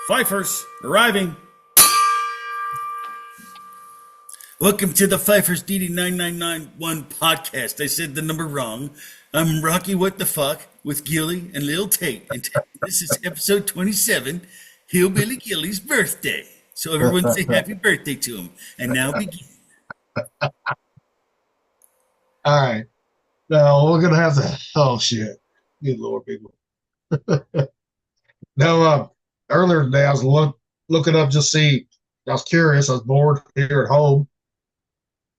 Fifers arriving. Welcome to the Fifers DD9991 podcast. I said the number wrong. I'm Rocky What the Fuck with Gilly and Lil Tate. And this is episode 27, Hillbilly Gilly's birthday. So everyone say happy birthday to him. And now begin. All right. Now we're gonna have to. Oh shit! Good lord, people. No, earlier today I was looking up just see. I was curious. I was bored here at home,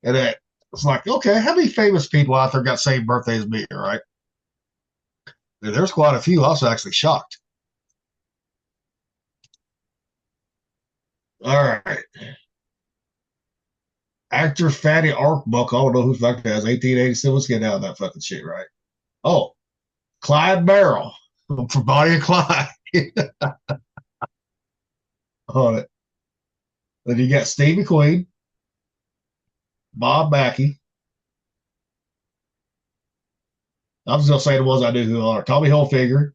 and it was like, okay, how many famous people out there got the same birthday as me? Right? And there's quite a few. I was actually shocked. All right. Actor Fatty Arbuckle. I don't know who the fuck that is. 1887. Let's get out of that fucking shit, right? Oh, Clyde Barrow from Bonnie and Clyde. On it. Then you got Steve McQueen, Bob Mackey. I'm just gonna say the ones I knew who are Tommy Hilfiger,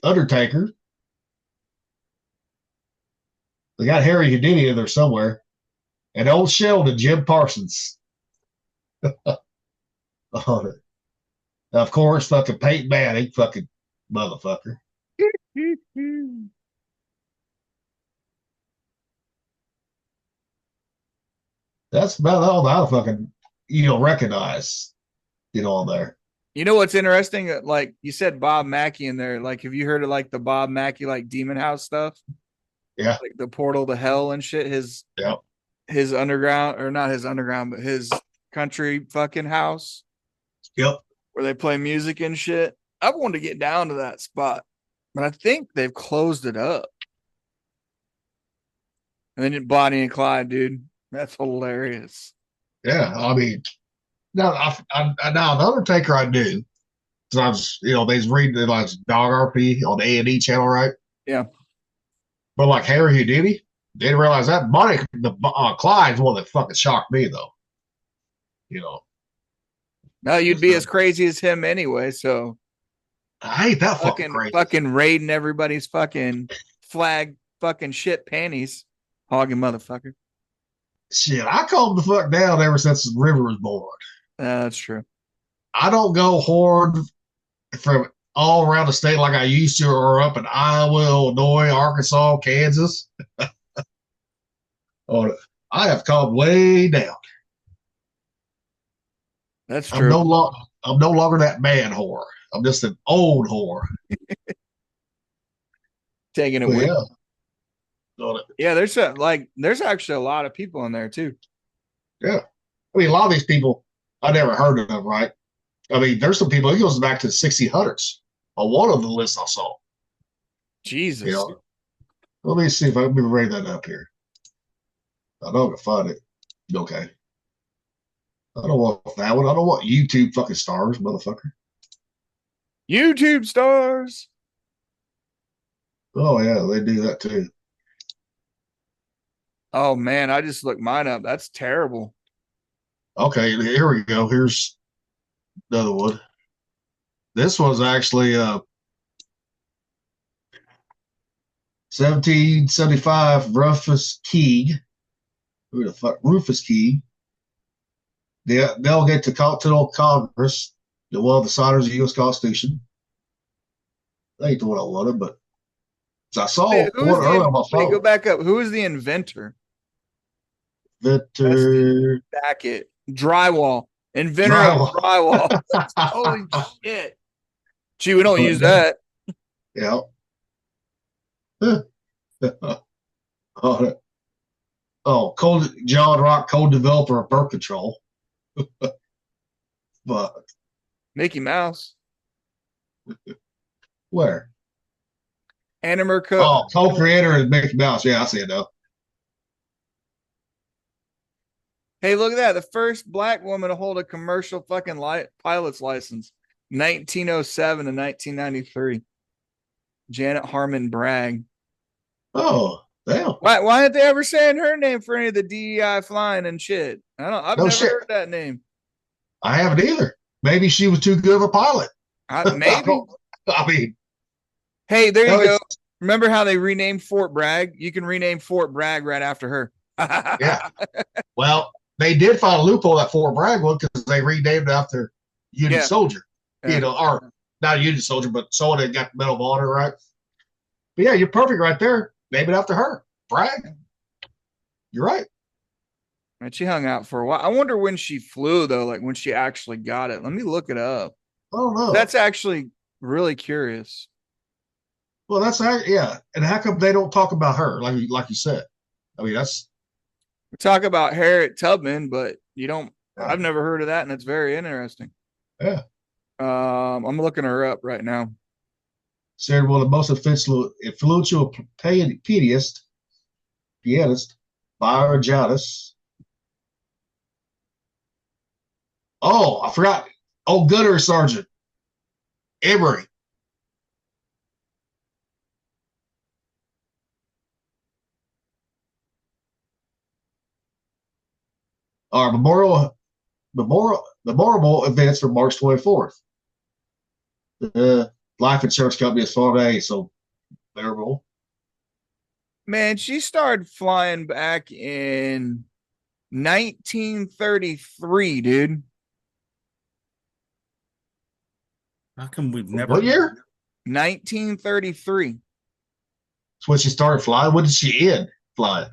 Undertaker. They got Harry Houdini in there somewhere, and old Sheldon, Jim Parsons. On it. Of course, fucking Peyton Manning, fucking motherfucker. That's about all I fucking recognize, on there. You know what's interesting? Like you said, Bob Mackey in there. Like, have you heard of like the Bob Mackey like Demon House stuff? Yeah, like the portal to hell and shit. yeah, his underground, or not his underground, but his country fucking house. Yep. Where they play music and shit. I wanted to get down to that spot, but I think they've closed it up. And then Bonnie and Clyde, dude, that's hilarious. Yeah, I mean, now now the Undertaker I knew, because I was, they was reading it like Dog RP on the A&E channel, right? Yeah. But like Harry Houdini, didn't realize that. Clyde's one that fucking shocked me though. No, you'd be as crazy as him anyway. So I ain't that fucking crazy. Fucking raiding everybody's fucking flag, fucking shit panties, hogging motherfucker. Shit, I calmed the fuck down ever since the river was born. That's true. I don't go horde from all around the state like I used to, or up in Iowa, Illinois, Arkansas, Kansas. I have calmed way down. That's true. I'm no longer that man whore. I'm just an old whore. Taking it with. Yeah. Yeah, there's actually a lot of people in there too. Yeah. I mean, a lot of these people I never heard of them, right? I mean, there's some people, it goes back to the 1600s on one of the lists I saw. Jesus. Let me see if I can bring that up here. I know I can find it. Okay. I don't want that one. I don't want YouTube fucking stars, motherfucker. YouTube stars. Oh, yeah, they do that too. Oh, man, I just looked mine up. That's terrible. Okay, here we go. Here's another one. This was actually 1775 Rufus Keeg. Who the fuck? Rufus Keeg. The delegate to Continental Congress, one of the signers of the U.S. Constitution. That ain't the one I wanted, but I saw one earlier on my phone. Go back up. Who is the inventor? Back it. Drywall. Inventor of drywall. Holy shit. Gee, we don't use that. Yeah. John Rock, co-developer of birth control. But Mickey Mouse. Where? Animer co-creator is Mickey Mouse. Yeah, I see it now. Hey, look at that. The first black woman to hold a commercial fucking pilot's license. 1907 to 1993. Janet Harmon Bragg. Oh, damn. Why aren't they ever saying her name for any of the DEI flying and shit? I've never heard that name. I haven't either. Maybe she was too good of a pilot. Maybe. I mean, Hey, there you No, go. Remember how they renamed Fort Bragg? You can rename Fort Bragg right after her. yeah. Well, they did find a loophole at Fort Bragg one because they renamed it after Union Yeah. soldier. Yeah. Or not a Union soldier, but someone that got the Medal of Honor, right? But yeah, you're perfect right there. Name it after her. Bragg. You're right. And she hung out for a while. I wonder when she flew though, like when she actually got it. Let me look it up. I don't know. That's actually really curious. Well, that's yeah. And how come they don't talk about her like you said? I mean, that's We talk about Harriet Tubman, but you don't. yeah. I've never heard of that, and it's very interesting. Yeah. I'm looking her up right now. Considered one of the most influential pianist, Biogenis. Oh, I forgot. Oh, Gunner Sergeant Emery. Our memorable events for March 24th. The life insurance company is Farm A, so memorable. Man, she started flying back in 1933, dude. How come we've never? What year? 1933. That's when she started flying. When did she end flying?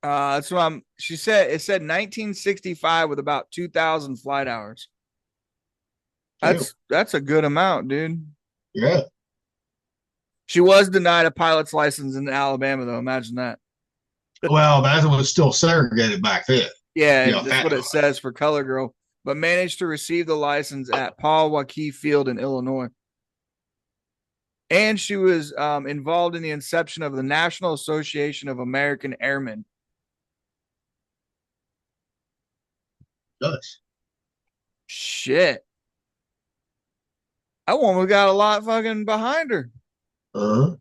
That's what I'm. She said it said 1965 with about 2,000 flight hours. That's a good amount, dude. Yeah. She was denied a pilot's license in Alabama, though. Imagine that. Well, that was still segregated back then. Yeah, You know, that's what it says for Color Girl, but managed to receive the license at Paul Waukee Field in Illinois. And she was involved in the inception of the National Association of American Airmen. Does. Shit. That woman got a lot fucking behind her. Uh-huh.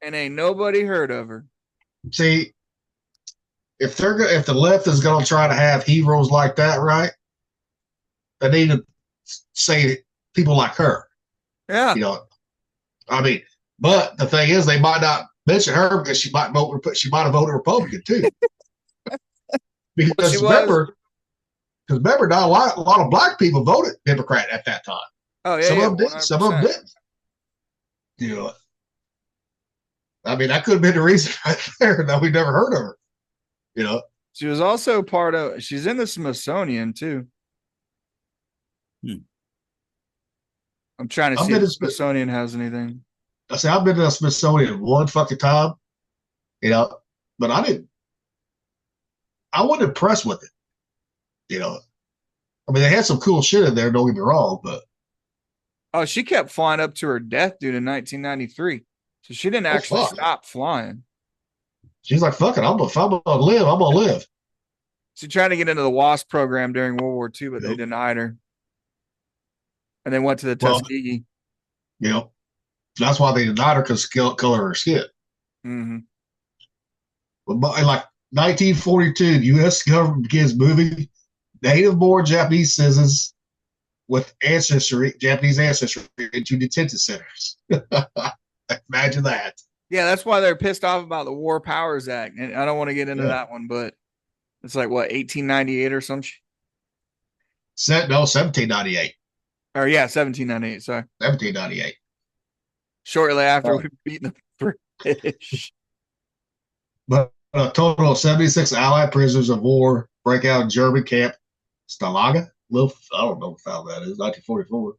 And ain't nobody heard of her. See, if the left is going to try to have heroes like that, right? They need to say people like her. Yeah. You know, I mean, but the thing is, they might not mention her because she might have voted Republican too. Because remember, not a lot of black people voted Democrat at that time. Oh yeah, some yeah, of them did, some of them didn't. You know, I mean, that could have been the reason right there that we never heard of her. You know, she was also she's in the Smithsonian too. I'm trying to see if the Smithsonian has anything. I say I've been to the Smithsonian one fucking time, you know, but I wasn't impressed with it. You know, I mean, they had some cool shit in there. Don't get me wrong, but oh, she kept flying up to her death, dude, in 1993. So she didn't actually stop flying. She's like, "Fuck it, if I'm gonna live, I'm gonna live." She tried to get into the WASP program during World War II, but they denied her. And then went to the Tuskegee. You know, that's why they denied her because color of her skin. Mm-hmm. But in like 1942, the U.S. government begins moving native-born Japanese citizens with Japanese ancestry into detention centers. Imagine that. Yeah, that's why they're pissed off about the War Powers Act. And I don't want to get into that one, but it's like what, 1898 or some shit? No, 1798. Or yeah, 1798. Sorry, 1798. Shortly after we beat the British. But a total of 76 Allied prisoners of war break out in German camp Stalaga. I don't know how that is. 1944.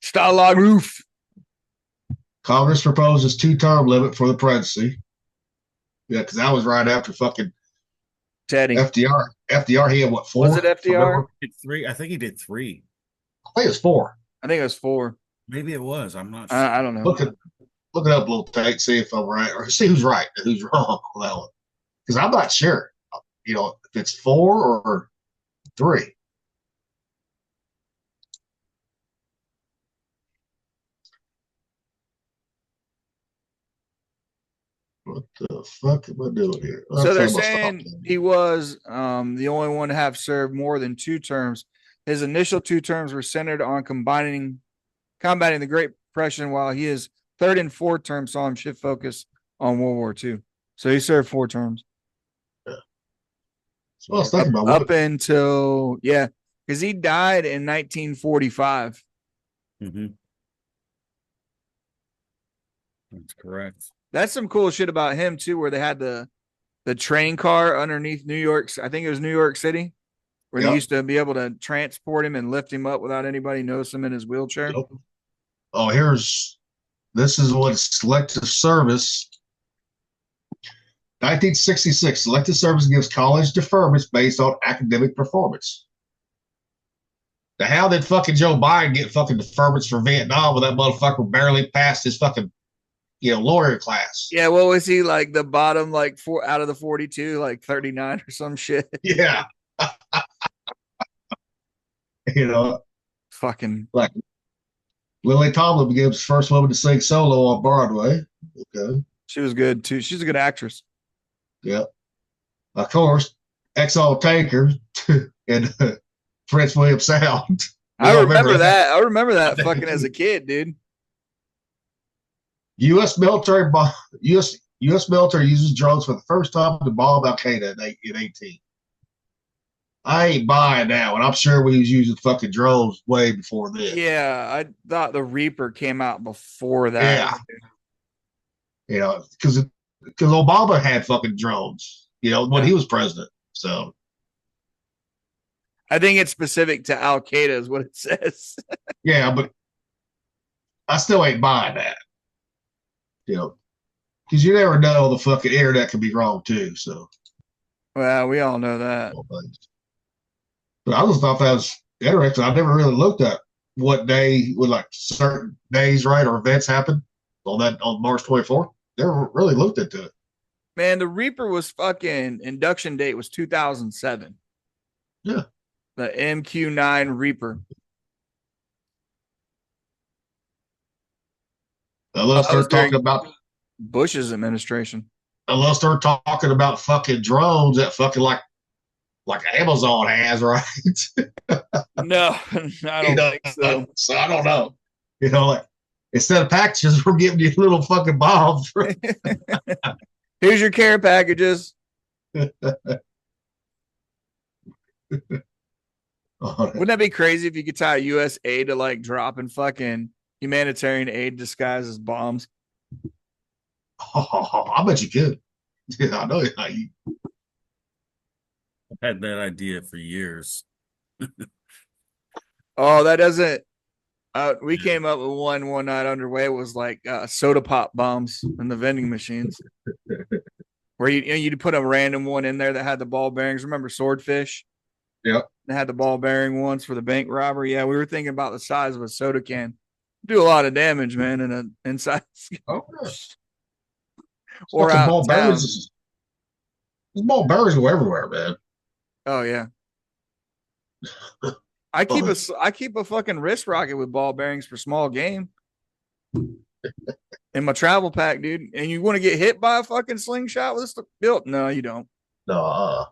Stalag Roof. Congress proposes 2-term limit for the presidency. Yeah, because that was right after fucking Teddy. FDR. FDR, he had what, 4? Was it FDR? He did 3. I think he did 3. I think it was 4. I think it was 4. Maybe it was. I'm not sure. I don't know. Look it up, little Tate, see if I'm right, or see who's right and who's wrong on that one. Because I'm not sure, you know, if it's 4 or 3. What the fuck am I doing here? So they're saying he was the only one to have served more than 2 terms. His initial 2 terms were centered on combating the Great Depression, while his third and fourth term saw him shift focus on World War II. So he served 4 terms. Yeah. So I was thinking about up until, yeah, because he died in 1945. Mm-hmm. That's correct. That's some cool shit about him too, where they had the train car underneath New York. I think it was New York City, where they used to be able to transport him and lift him up without anybody noticing him in his wheelchair. Yep. Oh, this is what selective service. 1966, selective service gives college deferments based on academic performance. Now, how did fucking Joe Biden get fucking deferments for Vietnam when that motherfucker barely passed his fucking, lawyer class? Yeah, what was he like? The bottom, like 4 out of the 42, like 39 or some shit. Yeah. Fucking like Lily Tomlin becomes the first woman to sing solo on Broadway. Okay. She was good too. She's a good actress. Yeah. Of course, Exxon Tanker and Prince William Sound. I remember that. I remember that fucking as a kid, dude. U.S. military uses drones for the first time to bomb Al Qaeda in 18. I ain't buying that one. I'm sure we was using fucking drones way before this. Yeah, I thought the Reaper came out before that. Yeah. Because Obama had fucking drones, when he was president. So I think it's specific to Al Qaeda is what it says. Yeah, but I still ain't buying that. Because you never know, the fucking internet can be wrong too. So, well, we all know that. But I just thought that was interesting. I never really looked at what day would like certain days, right, or events happen on March 24th. Never really looked into it. Man, the Reaper was fucking induction date was 2007. Yeah. The MQ-9 Reaper. Unless they're talking about Bush's administration. Unless they're talking about fucking drones that fucking like Amazon has, right? No, I don't think so. So I don't know. Like instead of packages, we're giving you little fucking bombs. Here's your care packages. Wouldn't that be crazy if you could tie U.S. aid to like dropping fucking humanitarian aid disguised as bombs? Oh, I bet you could. Yeah, I know how you. I've had that idea for years. Oh, that doesn't. We came up with one night underway. It was like soda pop bombs in the vending machines, where you'd put a random one in there that had the ball bearings. Remember Swordfish? Yep. They had the ball bearing ones for the bank robbery. Yeah, we were thinking about the size of a soda can. Do a lot of damage, man, in an inside. Oh, yeah. Or out ball bearings. Ball bearings go everywhere, man. Oh yeah. I keep a fucking wrist rocket with ball bearings for small game in my travel pack, dude. And you want to get hit by a fucking slingshot with this built? No, you don't. No,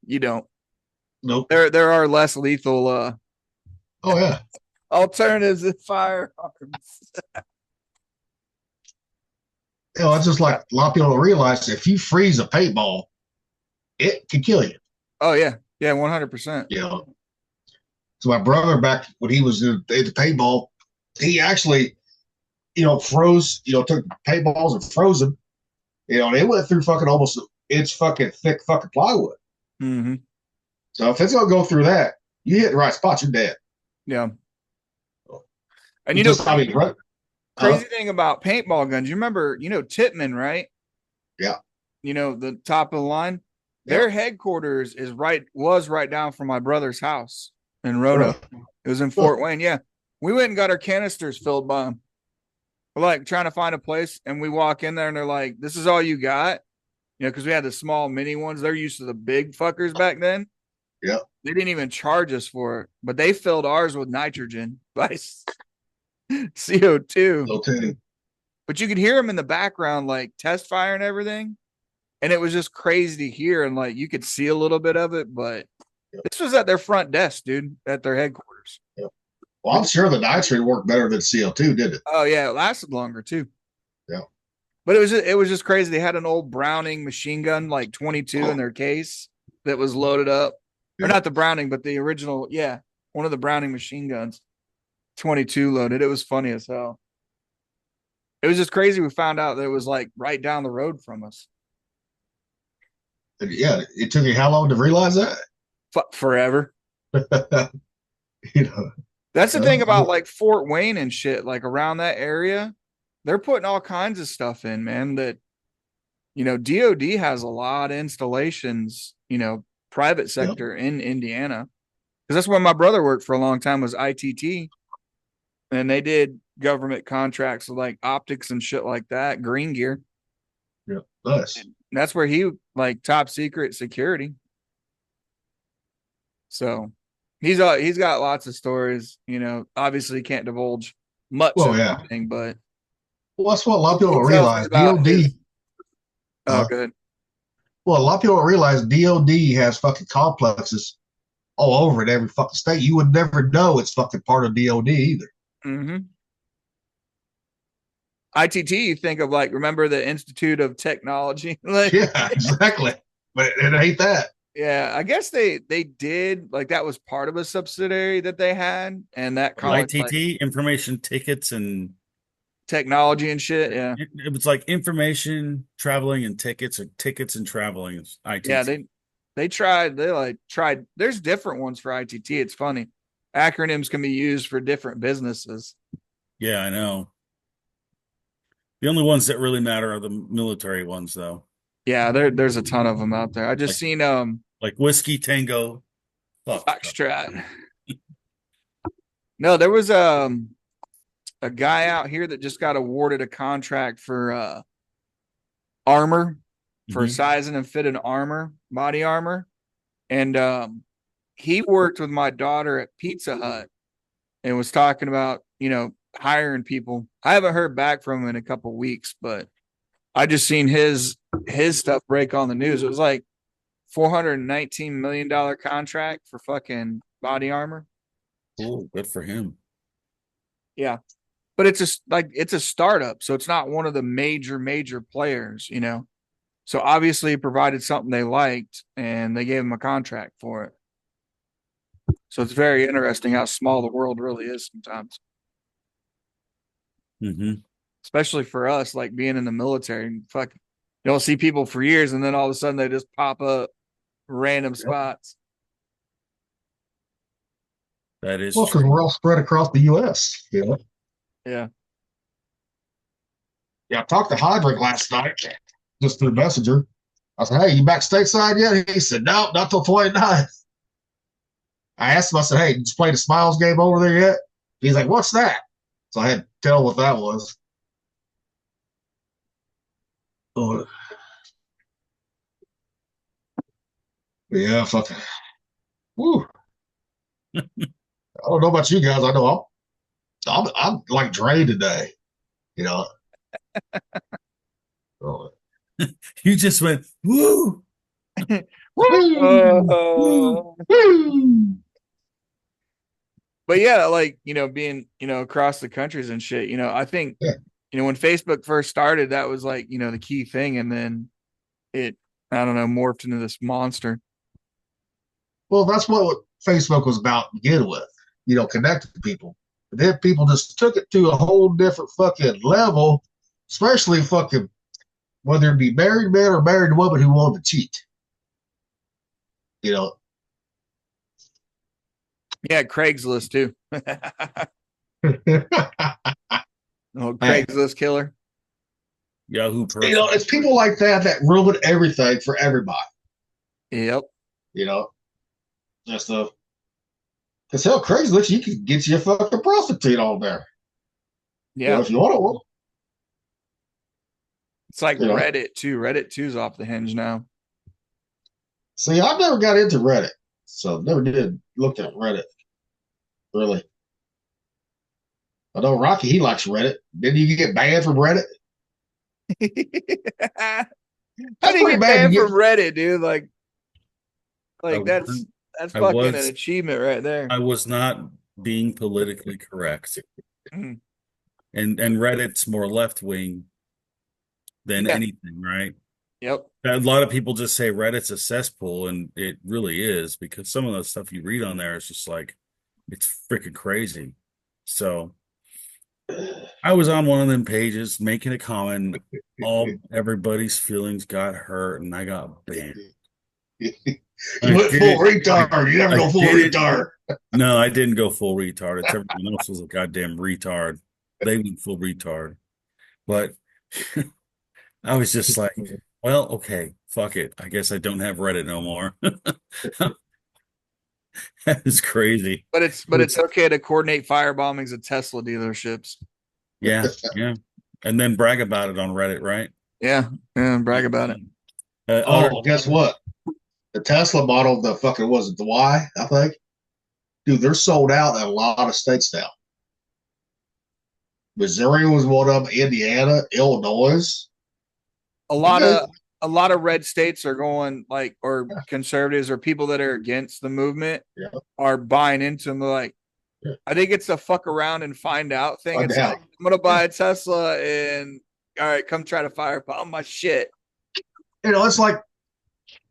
you don't. Nope. There are less lethal oh yeah, alternatives than firearms. It's just like a lot of people don't realize if you freeze a paintball, it can kill you. Oh yeah, 100%. So my brother, back when he was in the paintball, he actually, froze, took paintballs and froze them, and it went through fucking almost inch fucking thick fucking plywood. Mm-hmm. So if it's gonna go through that, you hit the right spot, you're dead. Yeah. And crazy thing about paintball guns, you remember, Tippmann, right? Yeah. The top of the line. Their headquarters was right down from my brother's house in Roanoke. It was in Fort Wayne. Yeah. We went and got our canisters filled by them. We're like trying to find a place, and we walk in there and they're like, "This is all you got?" Because we had the small mini ones. They're used to the big fuckers back then. Yeah. They didn't even charge us for it, but they filled ours with nitrogen by CO2. Okay. But you could hear them in the background, like test fire and everything. And it was just crazy to hear. And like you could see a little bit of it, but this was at their front desk, dude, at their headquarters. Yeah. Well, I'm sure the nitrate worked better than CO2, didn't it? Oh yeah, it lasted longer too. Yeah. But it was just crazy. They had an old Browning machine gun, like 22 in their case that was loaded up. Or Yeah. not the Browning, but the original, yeah, one of the Browning machine guns, 22 loaded. It was funny as hell. It was just crazy. We found out that it was like right down the road from us. And yeah, it took you how long to realize that? Forever. You know, That's the thing about like Fort Wayne and shit, like around that area. They're putting all kinds of stuff in, man, that DOD has a lot of installations, private yeah. sector in Indiana. Because that's where my brother worked for a long time, was ITT. And they did government contracts with like optics and shit like that, green gear. Yeah. Nice. And that's where he like top secret security. So he's got lots of stories, obviously can't divulge much Well, of yeah. anything, but Well, that's what a lot of people he don't tells me realize. about DOD. oh, good. Well, a lot of people don't realize DOD has fucking complexes all over in every fucking state. You would never know it's fucking part of DOD either. Mm-hmm. ITT, you think of like, remember the Institute of Technology? Like, Yeah, exactly. But it ain't that. yeah, I guess they did like that was part of a subsidiary that they had, and that college like ITT, information tickets, and technology and shit. Yeah, it was like information, traveling, and tickets, or tickets and traveling. Is yeah. ITT. They tried. There's different ones for ITT. It's funny. Acronyms can be used for different businesses. Yeah, I know. The only ones that really matter are the military ones, though. Yeah, there's a ton of them out there. I just Like seen like whiskey tango. Fuck. Foxtrot. No, there was a guy out here that just got awarded a contract for armor, for Mhm. sizing and fitting armor, body armor. And he worked with my daughter at Pizza Hut and was talking about, hiring people. I haven't heard back from him in a couple weeks, but I just seen his stuff break on the news. It was like $419 million contract for fucking body armor. Cool. Good for him. Yeah. But it's a startup, so it's not one of the major players. So obviously it provided something they liked and they gave him a contract for it. So it's very interesting how small the world really is sometimes. Mm-hmm. Especially for us, like being in the military. Fuck, you don't see people for years and then all of a sudden they just pop up random spots. That is Well, because true. we're all spread across the U.S. Yeah. Yeah, I talked to Hydrick last night just through Messenger. I said, "Hey, you back stateside yet?" He said, "No, not till 29." I asked him, I said, "Hey, did you play the Smiles game over there yet?" He's like, "What's that?" So I had to tell him what that was. Oh, yeah, fucking. Woo. I don't know about you guys. I know I'm like drained today. You know. Oh, You just went woo, woo, Oh. woo. But yeah, like, being, across the countries and shit, I think, Yeah. when Facebook first started, that was like, the key thing. And then it, I don't know, morphed into this monster. Well, that's what Facebook was about to begin with. Connecting people. But then people just took it to a whole different fucking level, especially fucking whether it be married men or married women who wanted to cheat. You know, Yeah, Craigslist too. Oh, hey, Craigslist killer. Yahoo person. it's people like that ruin everything for everybody. Yep. You know, just because hell, Craigslist, you can get you a fucking prostitute on there. Yeah. If you want to. It's like You know, Reddit too. Reddit 2's off the hinge now. see, I never got into Reddit, so never did look at Reddit really. I know Rocky, he likes Reddit. Didn't you get banned from Reddit? How That's do you pretty get bad. banned You from Reddit, dude? Like I that's I fucking an was achievement right there. I was not being politically correct. Mhm. And Reddit's more left wing than Yeah. anything, right? Yep. A lot of people just say Reddit's a cesspool, and it really is because some of the stuff you read on there is just like it's freaking crazy. So I was on one of them pages making a comment. All everybody's feelings got hurt, and I got banned. You I went did full it. retard. You never I go full did it. retard. No, I didn't go full retard. It's everyone else was a goddamn retard. They went full retard. But I was just like, well, okay, fuck it. I guess I don't have Reddit no more. That is crazy. But it's okay to coordinate fire bombings at Tesla dealerships. Yeah, yeah. And then brag about it on Reddit, right? Yeah. Yeah. Brag about it. Oh, guess what? The Tesla model, the fucking was it the Y, I think. Dude, they're sold out in a lot of states now. Missouri was one of them, Indiana, Illinois. A lot Okay. of a lot of red states are going like, or conservatives or people that are against the movement Yeah. are buying into them. They're like, Yeah. I think it's a fuck around and find out thing. Find It's out. like, I'm gonna buy a Tesla and all right, come try to fire bomb my shit. It's like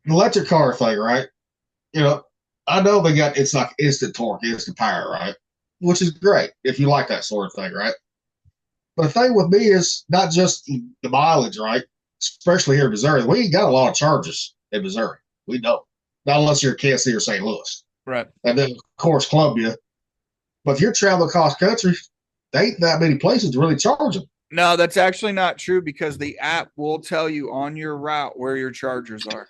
an electric car thing, right? I know they got it's like instant torque, instant power, right? Which is great if you like that sort of thing, right? But the thing with me is not just the mileage, right? Especially here in Missouri, we ain't got a lot of charges in Missouri. We don't, not unless you're in Kansas City or St. Louis, Right. and then of course Columbia. But if you're traveling across country, there ain't that many places to really charge them. No, that's actually not true because the app will tell you on your route where your chargers are.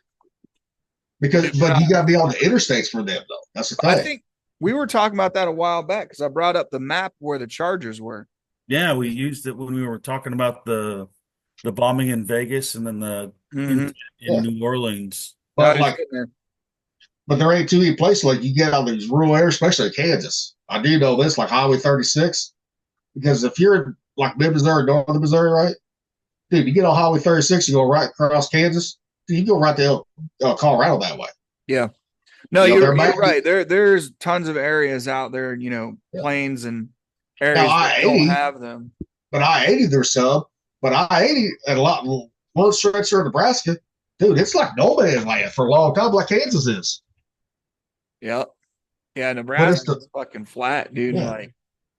But you got to be on the interstates for them, though. That's the thing. I think we were talking about that a while back because I brought up the map where the chargers were. Yeah, we used it when we were talking about the bombing in Vegas and then the in Yeah. New Orleans. But but there ain't too many places like you get out of these rural areas, especially in Kansas. I do know this, like Highway 36, because if you're in like mid Missouri, northern Missouri, right? Dude, you get on Highway 36, you go right across Kansas, you go right to Colorado that way. Yeah. No, you're right. There's tons of areas out there, plains and areas that don't have them. But I-80, there's some. But I-80 and a lot one stretch here in Nebraska, dude, it's like no man's land for a long time, like Kansas is. Yep. Yeah, Nebraska is fucking flat, dude. Yeah. Like,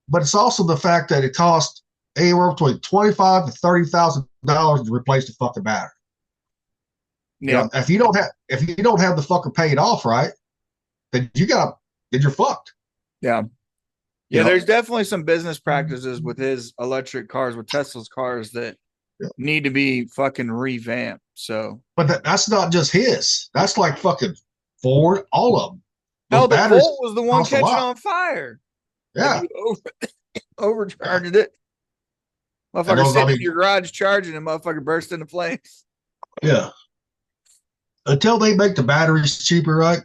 but it's also the fact that it costs anywhere between $25,000 to $30,000 to replace the fucking battery. Yeah. If you don't have the fucker paid off right, then you're fucked. Yeah. Yeah, there's definitely some business practices with his electric cars, with Tesla's cars that need to be fucking revamped. So, but that's not just his. That's like fucking Ford, all of them. No, the Volt was the one catching on fire. Yeah, overcharged it. Motherfucker sitting in your garage charging, and motherfucker burst into flames. Yeah. Until they make the batteries cheaper, right?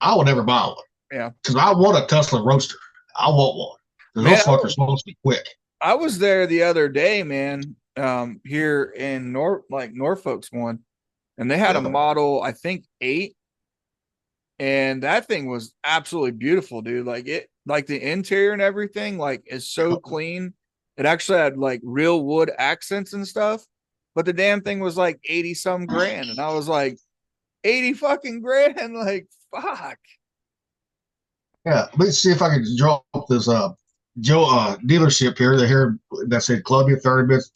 I would never buy one. Yeah. Because I want a Tesla Roadster. I want one. Those fuckers are supposed to be quick. I was there the other day, man. Here in Norfolk's one, and they had a model, I think 8, and that thing was absolutely beautiful, dude. Like the interior and everything, like is so clean. It actually had like real wood accents and stuff, but the damn thing was like 80 some grand, and I was like, 80 fucking grand, like fuck. Yeah, let's see if I can draw up this dealership here. They're here. That's in Columbia, 30 minutes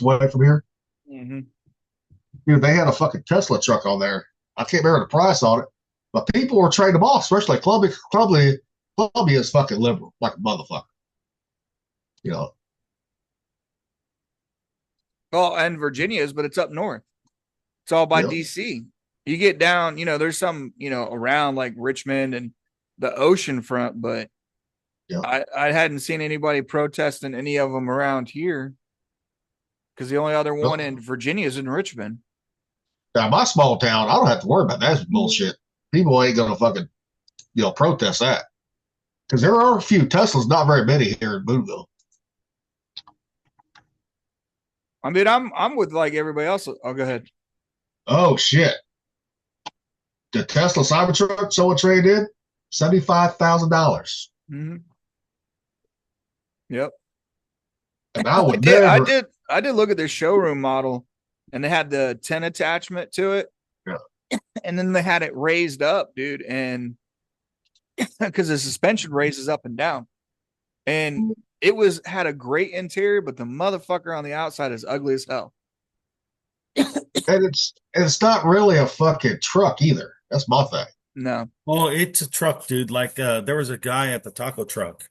away from here. Mm-hmm. Dude, they had a fucking Tesla truck on there. I can't remember the price on it, but people were trading them off, especially Columbia. Columbia is fucking liberal, like a motherfucker. Well, and Virginia is, but it's up north. It's all by DC. You get down, there's some, around like Richmond and the ocean front, but I hadn't seen anybody protesting any of them around here because the only other one in Virginia is in Richmond. Now, my small town, I don't have to worry about that bullshit. People ain't gonna fucking, protest that because there are a few Teslas, not very many here in Boonville. I mean, I'm with like everybody else. Oh, go ahead. Oh shit! The Tesla Cybertruck someone traded in, $75,000. Mm-hmm. Yep. And I I would did. I never. did. I did look at their showroom model, and they had the 10 attachment to it, Yeah. and then they had it raised up, dude, and because the suspension raises up and down, and it was had a great interior, but the motherfucker on the outside is ugly as hell. And it's not really a fucking truck either. That's my thing. No. Oh, it's a truck, dude. Like, there was a guy at the taco truck,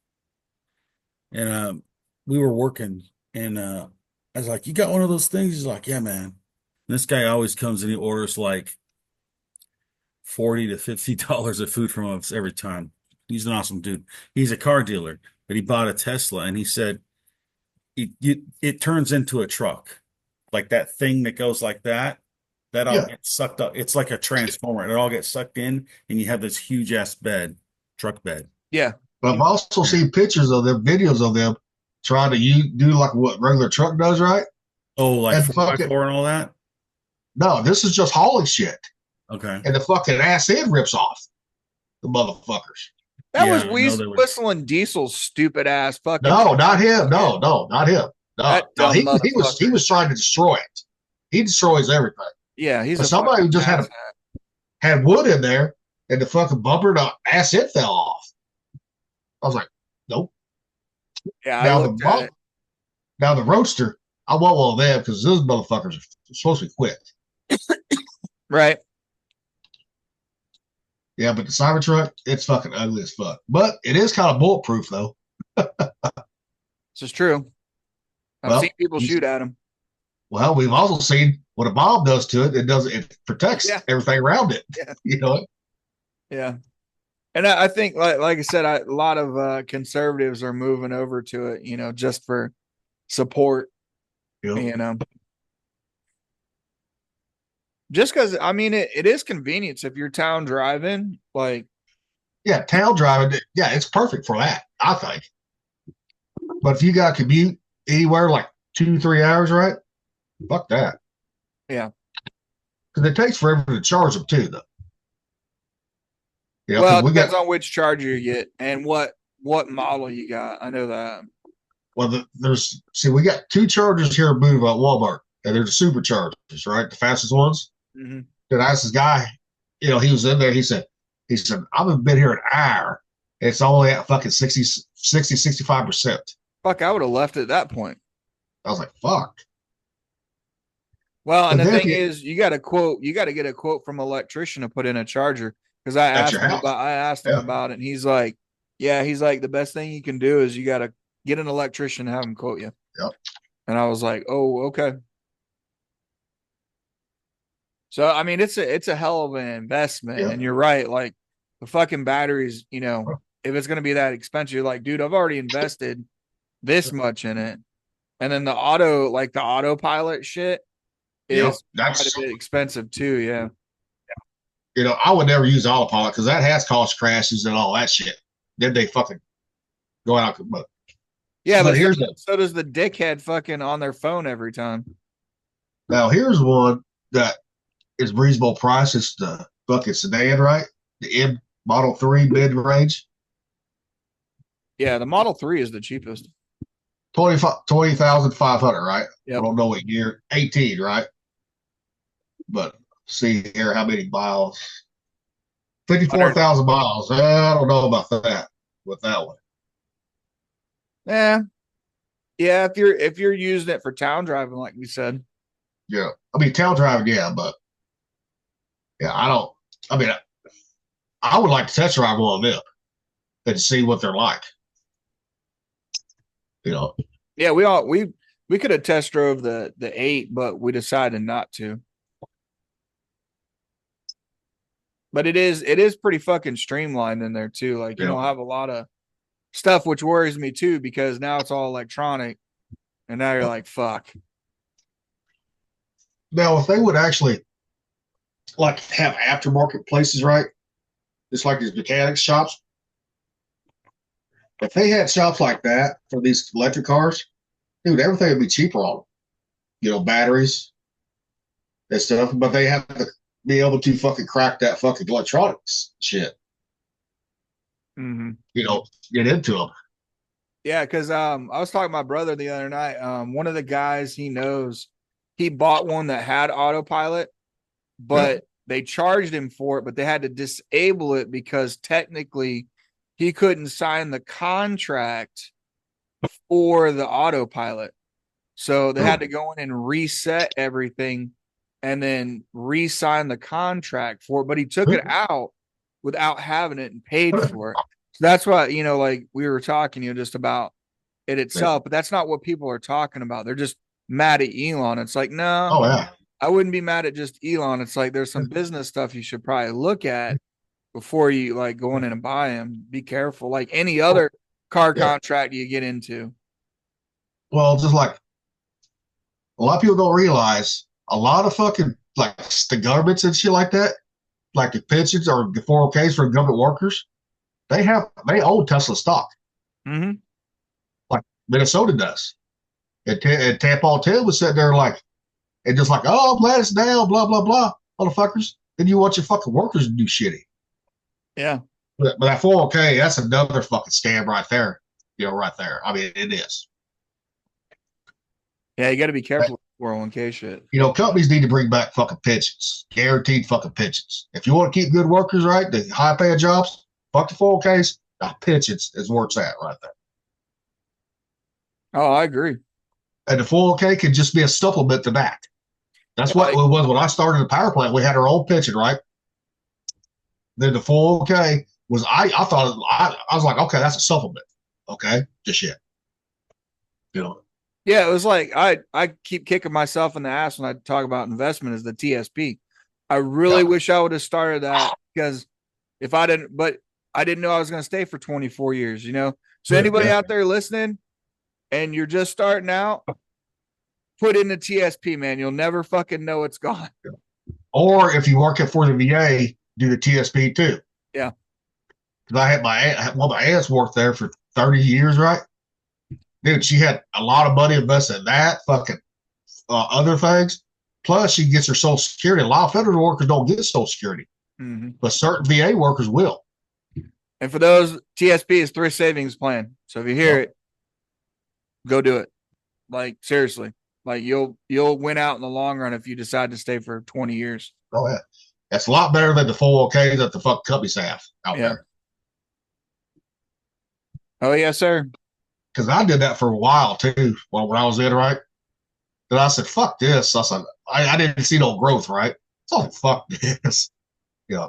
and we were working, and I was like, "You got one of those things?" He's like, "Yeah, man." And this guy always comes and he orders like $40 to $50 of food from us every time. He's an awesome dude. He's a car dealer, but he bought a Tesla, and he said it turns into a truck, like that thing that goes like that. That all Yeah. gets sucked up. It's like a transformer. It all gets sucked in, and you have this huge ass bed, truck bed. Yeah. But I've also seen pictures of them, videos of them trying to do like what regular truck does, right? Oh, like And 4 by fucking 4 and all that. no, this is just hauling shit. Okay. And the fucking ass end rips off. The motherfuckers. That Yeah, was I know they were. whistling Diesel's stupid ass fucking. No, not him. No, not him. No, That no. dumb He was trying to destroy it. He destroys everything. Yeah, he's But a somebody who just asshat. had wood in there, and the fucking bumper, the ass end fell off. I was like, nope. Yeah, I Now looked at it. now the roadster, I want one of them because those motherfuckers are supposed to be quick. Right. Yeah, but the Cybertruck, it's fucking ugly as fuck. But it is kind of bulletproof though. This is true. I've Well, seen people shoot at him. Well, we've also seen what a bomb does to it. It protects Yeah. everything around it. Yeah. You know. Yeah. And I think, like I said, a lot of conservatives are moving over to it, just for support, You know? Just because, I mean, it is convenience if you're town driving, like, Yeah, town driving. Yeah, it's perfect for that, I think. But if you got to commute anywhere like 2-3 hours, right? Fuck that. yeah. Because it takes forever to charge them too, though. Yeah, Well, it we depends got on which charger you get and what model you got. I know that. we got 2 chargers here at Boonville at Walmart, and they're the superchargers, right? The fastest ones. Mm-hmm. Then I asked this guy, he was in there. He said, I've been here an hour. It's only at fucking 65%. Fuck, I would have left at that point. I was like, fuck. Well, and But the then thing is, you got to get a quote from an electrician to put in a charger. Because I At asked your him house. about it, and he's like, "Yeah, the best thing you can do is you got to get an electrician and have him quote you." Yep. And I was like, "Oh, okay." So I mean, it's a hell of an investment, Yep. and you're right. Like the fucking batteries, if it's gonna be that expensive, you're like, dude, I've already invested this much in it, and then the autopilot shit Yep. is quite a bit expensive too. Yeah. I would never use autopilot because that has caused crashes and all that shit. Then they fucking go out. Yeah, but here's so does the dickhead fucking on their phone every time. Now here's one that is reasonable price. It's the fucking sedan, right? The M Model 3 mid range. Yeah, the Model 3 is the cheapest. 20,500, right? Yep. I don't know what year. 18, right? But see here how many miles. 54,000 miles. I don't know about that with that one. Yeah. Yeah, if you're using it for town driving, like you said. Yeah. I mean town driving, yeah, but yeah, I would like to test drive one of them and see what they're like. Yeah, we could have test drove the 8, but we decided not to. But it is pretty fucking streamlined in there too. Like you don't have a lot of stuff, which worries me too, because now it's all electronic, and now you're like, fuck. Now, if they would actually like have aftermarket places, right? Just like these mechanics shops. If they had shops like that for these electric cars, dude, everything would be cheaper on them. Batteries and stuff. But they have to be able to fucking crack that fucking electronics shit. Mm-hmm. Get into them. Yeah, because I was talking to my brother the other night. One of the guys he knows, he bought one that had autopilot, Yeah. but they charged him for it, but they had to disable it because technically he couldn't sign the contract for the autopilot. So they had to go in and reset everything and then re-sign the contract for it. But he took it out without having it and paid for it. So that's what, like we were talking, just about it itself, but that's not what people are talking about. They're just mad at Elon. It's like, no, Oh yeah. I wouldn't be mad at just Elon. It's like there's some business stuff you should probably look at before you like go in and buy them. Be careful, like any other car Yeah. contract you get into. Well, just like a lot of people don't realize, a lot of fucking like the governments and shit like that, like the pensions or the 401ks for government workers, they own Tesla stock, Mm-hmm. like Minnesota does. And Tampa Tim was sitting there like, and just like, oh, I'm glad it's down, blah blah blah, motherfuckers. Then you want your fucking workers to do shitty. Yeah. But that 401k, that's another fucking scam right there. Right there. I mean, it is. Yeah, you got to be careful with 401k shit. Companies need to bring back fucking pensions, guaranteed fucking pensions. If you want to keep good workers, right, the high paying jobs, fuck the 401ks, the pensions is where it's at right there. Oh, I agree. And the 401k can just be a supplement to that. That's what it was when I started the power plant. We had our own pension, right? Then the 401k was, I thought, I was like, okay, that's a supplement. Okay, just shit. Yeah, it was like I keep kicking myself in the ass when I talk about investment is the TSP. I really wish I would have started that because if I didn't, but I didn't know I was going to stay for 24 years, So anybody out there listening and you're just starting out, put in the TSP, man. You'll never fucking know it's gone. Or if you work it for the VA, do the TSP too. Yeah. Because I had my aunts worked there for 30 years, right? Dude, she had a lot of money invested in that, fucking other things. Plus, she gets her Social Security. A lot of federal workers don't get Social Security, but certain VA workers will. And for those, TSP is thrift savings plan. So if you hear it, go do it. Like seriously, like you'll win out in the long run if you decide to stay for 20 years. Oh yeah, that's a lot better than the 401ks that the fuck companies have out there. Oh yes, sir. Because I did that for a while too. When I was in, right? Then I said, "Fuck this." I said, "I didn't see no growth, right?" So fuck this. Yeah.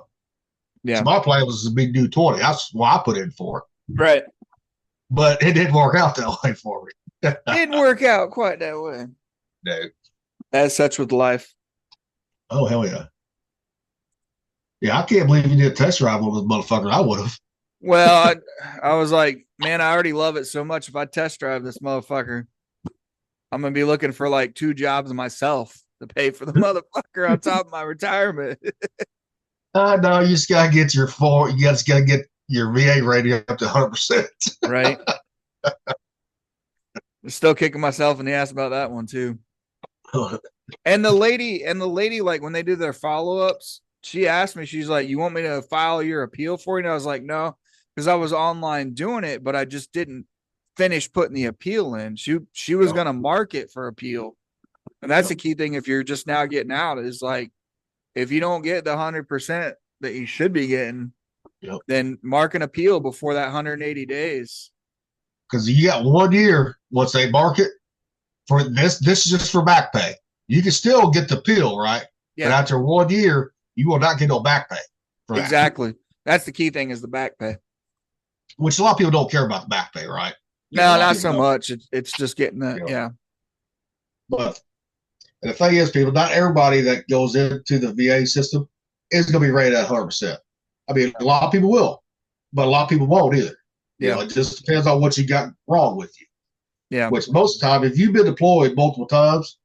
So my plan was to be do 20. That's what I put in for. Right. But it didn't work out that way for me. Didn't work out quite that way. No. As such with life. Oh hell yeah. Yeah, I can't believe you did a test drive on this motherfucker. I would have. Well, I was like, man, I already love it so much. If I test drive this motherfucker, I'm gonna be looking for like 2 jobs myself to pay for the motherfucker on top of my retirement. No, you just gotta get you just gotta get your VA rating up to 100%. Right. Still kicking myself in the ass about that one too. And the lady, like when they do their follow-ups, she asked me, she's like, "You want me to file your appeal for you?" And I was like, "No," because I was online doing it, but I just didn't finish putting the appeal in. She was gonna mark it for appeal. And that's the key thing if you're just now getting out, is like if you don't get the 100% that you should be getting, then mark an appeal before that 180 days. Because you got 1 year once they mark it for this. This is just for back pay. You can still get the appeal, right? Yeah. But after 1 year, you will not get no back pay. Exactly. That's the key thing is the back pay. Which a lot of people don't care about the back pay, right? No, not so much. It's just getting that, yeah. But and the thing is, people, not everybody that goes into the VA system is going to be rated at 100%. I mean, a lot of people will, but a lot of people won't either. It just depends on what you got wrong with you. Yeah. Which most of the time, if you've been deployed multiple times,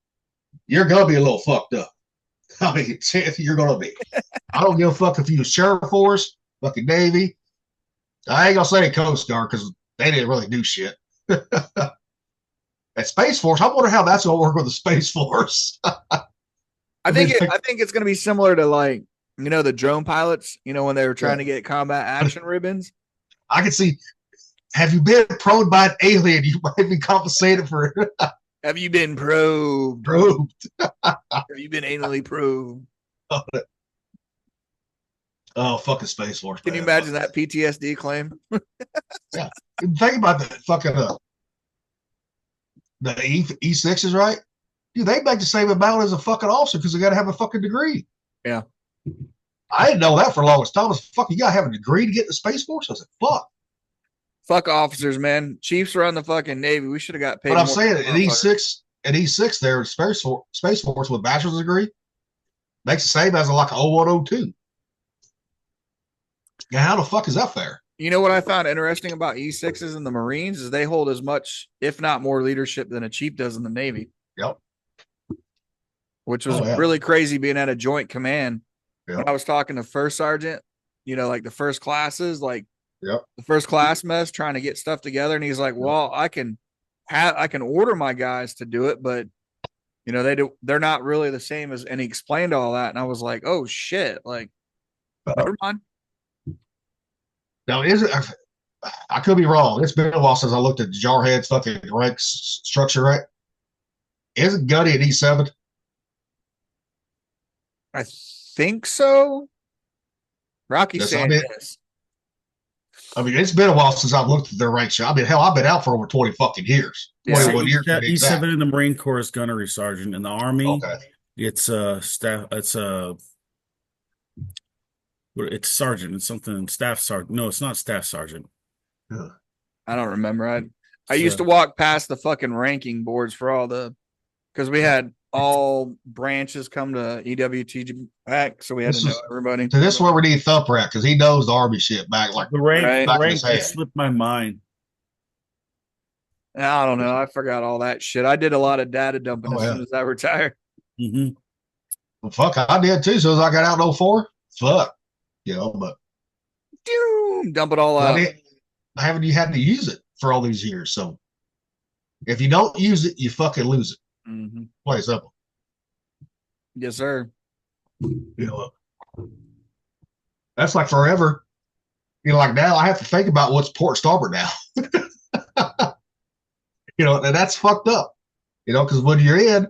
you're going to be a little fucked up. I mean, you're going to be. I don't give a fuck if you was Sheriff Force, fucking Navy. I ain't going to say Coast Guard because they didn't really do shit. At Space Force, I wonder how that's going to work with the Space Force. I think it's going to be similar to like, the drone pilots, when they were trying to get combat action ribbons. I can see. Have you been probed by an alien? You might be compensated for it. Have you been probed? Probed. Have you been anally probed? Oh, fucking Space Force, Can man. you imagine that PTSD claim? Yeah. Think about the fucking the E6s, right? Dude, they make the same amount as a fucking officer because they got to have a fucking degree. Yeah. I didn't know that for the longest time. I was, fuck, you got to have a degree to get in the Space Force? I said, fuck. Fuck officers, man. Chiefs run the fucking Navy. We should have got paid. But I'm more saying for at E6 there, Space Force with bachelor's degree makes the same as like a 0102. Yeah, how the fuck is that fair? You know what I found interesting about E6s in the Marines is they hold as much, if not more, leadership than a chief does in the Navy. Yep. Which was really crazy being at a joint command. Yep. When I was talking to first sergeant, you know, like the first classes, like yep. the first class mess, trying to get stuff together, and he's like, "Well, I can order my guys to do it, but you know they're not really the same as." And he explained all that, and I was like, "Oh shit!" Like, never mind. Now, is it? I could be wrong. It's been a while since I looked at Jarhead's fucking rank structure, right? Isn't Gutty at E7? I think so. Rocky saying yes. I mean, it's been a while since I've looked at their rank. I mean, hell, I've been out for over 20 fucking years. 21 years. E7 in the Marine Corps is gunnery sergeant. In the Army, it's staff. It's sergeant. It's something staff sergeant. No, it's not staff sergeant. Yeah. I don't remember. I used to walk past the fucking ranking boards for all the, because we had all branches come to EWT back, so we had to know everybody. So this is where we need Thumper at, because he knows the Army shit back like the rank. It slipped my mind. I don't know. I forgot all that shit. I did a lot of data dumping as soon as I retired. Mm-hmm. Well, fuck, I did too. So as I got out in 04, fuck, you know, but dump it all out. I haven't had to use it for all these years. So if you don't use it, you fucking lose it. Mm-hmm. Plain simple. Yes, sir. You know, that's like forever. You know, like now I have to think about what's port starboard now. You know, and that's fucked up. You know, because when you're in,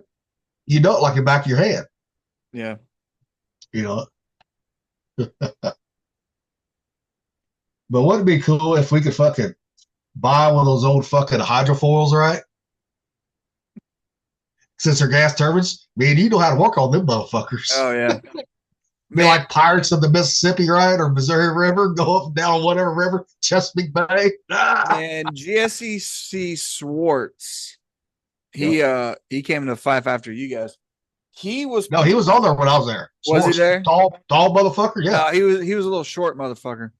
you know it like the back of your head. Yeah. You know. But wouldn't it be cool if we could fucking buy one of those old fucking hydrofoils, right? Since they're gas turbines, man, you know how to work on them motherfuckers. Oh, yeah. Be like Pirates of the Mississippi, right? Or Missouri River, go up and down whatever river, Chesapeake Bay. And GSEC Swartz, he came to Fife after you guys. He was on there when I was there. Was he there? Tall motherfucker, yeah. No, he was a little short motherfucker.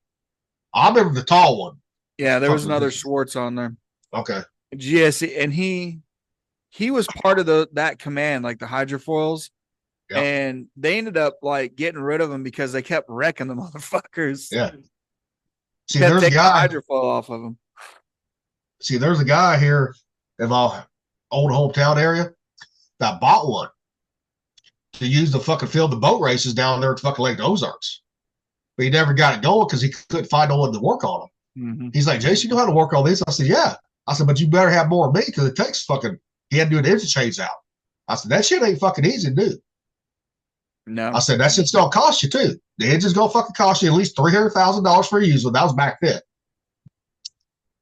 I remember the tall one. Yeah, there was another Swartz on there. Okay. GSE, and he was part of that command, like the hydrofoils. Yep. And they ended up like getting rid of him because they kept wrecking the motherfuckers. Yeah. See, there's a guy hydrofoil off of him. See, there's a guy here in my old hometown area that bought one to use to fucking fill the boat races down there at fucking Lake Ozarks. But he never got it going because he couldn't find no one to work on them. Mm-hmm. He's like, Jason, you know how to work on this? I said, yeah. I said, but you better have more of me because it takes fucking, he had to do an engine change out. I said, that shit ain't fucking easy to do. No. I said, that shit's going to cost you too. The engine's going to fucking cost you at least $300,000 for a used one. That was back then.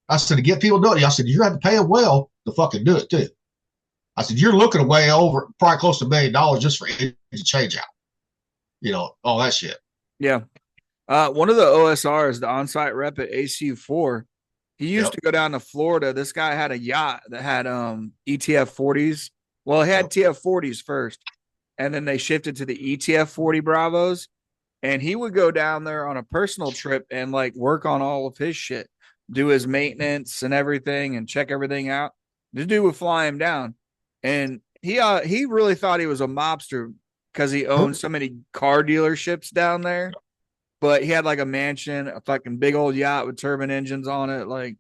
I said, to get people doing it, I said, you have to pay them well to fucking do it too. I said, you're looking way over, probably close to $1 million just for engine change out. You know, all that shit. Yeah. One of the OSRs, the on-site rep at ACU4, he used to go down to Florida. This guy had a yacht that had ETF 40s. Well, it had TF 40s first. And then they shifted to the ETF 40 Bravos, and he would go down there on a personal trip and like work on all of his shit, do his maintenance and everything, and check everything out. This dude would fly him down, and he really thought he was a mobster because he owned so many car dealerships down there. But he had like a mansion, a fucking big old yacht with turbine engines on it, like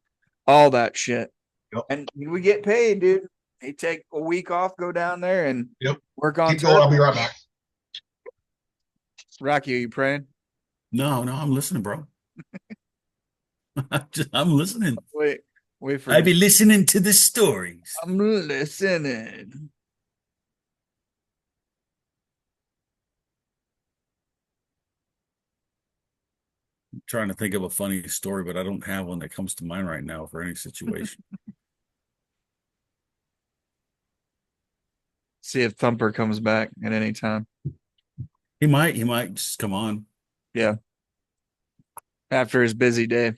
all that shit. Yep. And he would get paid, dude. He'd take a week off, go down there, and work on. I'll be right back. Rocky, are you praying? No, I'm listening, bro. I'm listening. Wait for I be it. listening to the stories. I'm listening. I'm trying to think of a funny story, but I don't have one that comes to mind right now for any situation. See if Thumper comes back at any time. He might just come on. Yeah. After his busy day.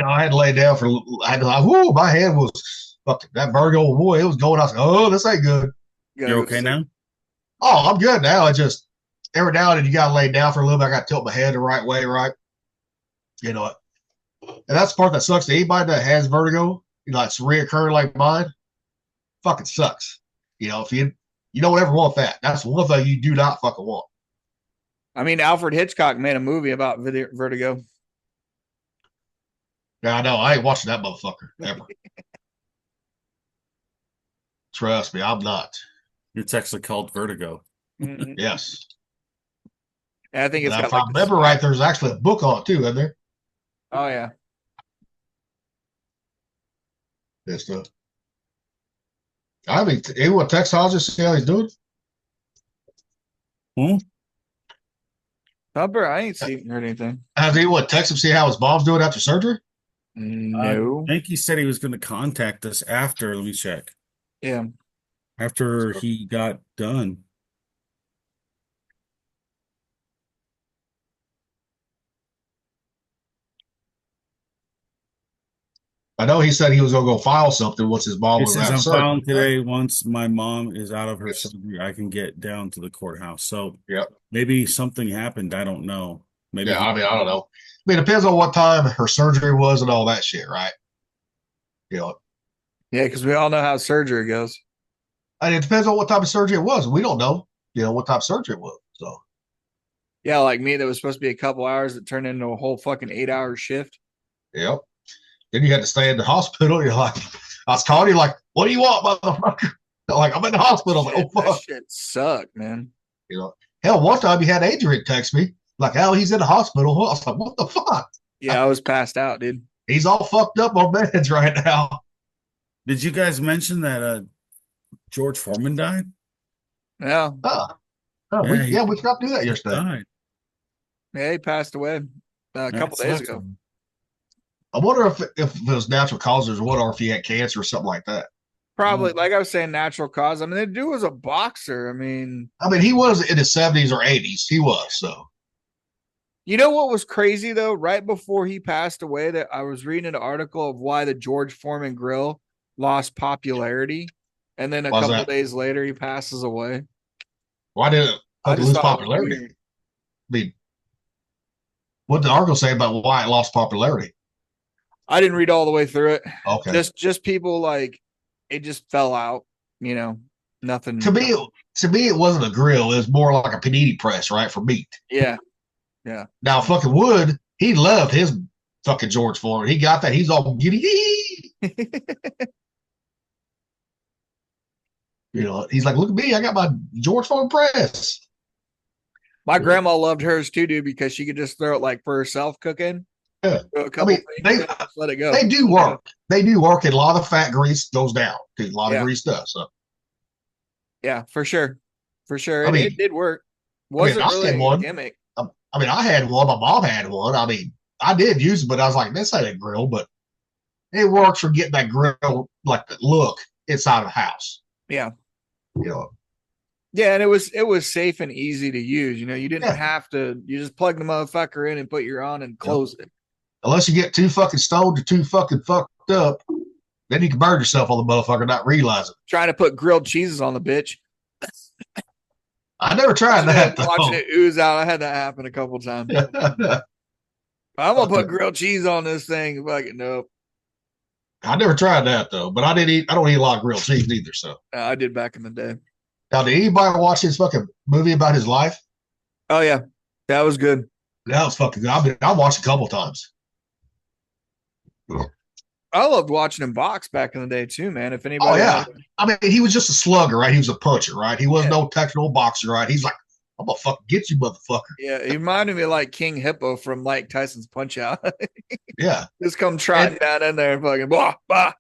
I had to lay down for. I had to like, whoo, my head was fucking that Virgo boy. It was going. I was like, oh, this ain't good. You gotta You're go okay sleep. now? Oh, I'm good now. I just every now and then you got to lay down for a little bit. I got to tilt my head the right way, right? You know, and that's the part that sucks. To anybody that has vertigo, it's reoccurring like mine. Fucking sucks. If you don't ever want that. That's one thing you do not fucking want. I mean, Alfred Hitchcock made a movie about vertigo. Yeah, I know. I ain't watching that motherfucker ever. Trust me, I'm not. It's actually called Vertigo. Mhm. Yes. And I think And it's got if I like the remember right, there's actually a book on it too, isn't there? Oh yeah. This stuff. I mean, anyone text Hodges to see how he's doing? Hmm? Thumper, I ain't heard anything. Has anyone text him to see how his mom's doing after surgery? No. I think he said he was going to contact us after. Let me check. Yeah. After he got done. I know he said he was going to go file something once his mom It was says out of I'm surgery. filing today. Once my mom is out of her Yes. surgery, I can get down to the courthouse. So Yep. maybe something happened. I don't know. Maybe Yeah, I mean, I don't know. I mean, it depends on what time her surgery was and all that shit, right? You know, Yeah, because we all know how surgery goes. and it depends on what type of surgery it was. We don't know, what type of surgery it was. So, Yeah, like me, that was supposed to be a couple hours that turned into a whole fucking 8-hour shift. yep. Then you had to stay in the hospital. You're like, I was calling you like, what do you want, motherfucker? Like, I'm in the hospital. Like, oh, That fuck. shit sucked, man. Hell, one time you had Adrian text me, like, oh, he's in the hospital. I was like, what the fuck? Yeah, I was passed out, dude. He's all fucked up on meds right now. Did you guys mention that George Foreman died? Yeah. We forgot to do that He yesterday. died. Yeah, he passed away a That couple days sucks. ago. I wonder if it was natural causes or what, or if he had cancer or something like that. Probably, like I was saying, natural cause. I mean, the dude was a boxer. I mean, He was in his 70s or 80s. He was, so. you know what was crazy though? Right before he passed away, that I was reading an article of why the George Foreman grill lost popularity, and then a Why's couple that? days later he passes away. Why did it I just lose thought it was popularity? weird. I mean, what did the article say about why it lost popularity? I didn't read all the way through it. Okay. Just people like it just fell out. You know, nothing. To me, it wasn't a grill. It was more like a panini press, right, for meat. Yeah. Now, fucking Wood, he loved his fucking George Foreman. He got that. He's all giddy. He's like, look at me. I got my George Foreman press. My grandma loved hers too, dude, because she could just throw it like for herself cooking. Yeah. Do a couple things, just let it go. They do work. They do work, and a lot of fat grease goes down. Dude, a lot of grease does. So. Yeah, for sure. It did work. Wasn't really a gimmick. I had one. My mom had one. I did use it, but I was like, this ain't a grill, but it works for getting that grill, like the look inside of the house. Yeah. Yeah, and it was safe and easy to use. You didn't have to. You just plug the motherfucker in and put your on and close it. Unless you get too fucking stoned or too fucking fucked up, then you can burn yourself on the motherfucker, not realizing. Trying to put grilled cheeses on the bitch. I never tried that. Watching it ooze out, I had that happen a couple times. I'm gonna put grilled cheese on this thing. Fucking nope. I never tried that though, but I don't eat a lot of grilled cheese either. So I did back in the day. Now, did anybody watch his fucking movie about his life? Oh yeah, that was good. That was fucking good. I watched a couple times. I loved watching him box back in the day too, man. If anybody, he was just a slugger, right? He was a puncher, right? He was no technical boxer, right? He's like, I'm gonna fucking get you, motherfucker. Yeah, he reminded me of like King Hippo from Mike Tyson's Punch Out. Yeah. Just come trotting down in there and fucking blah, blah.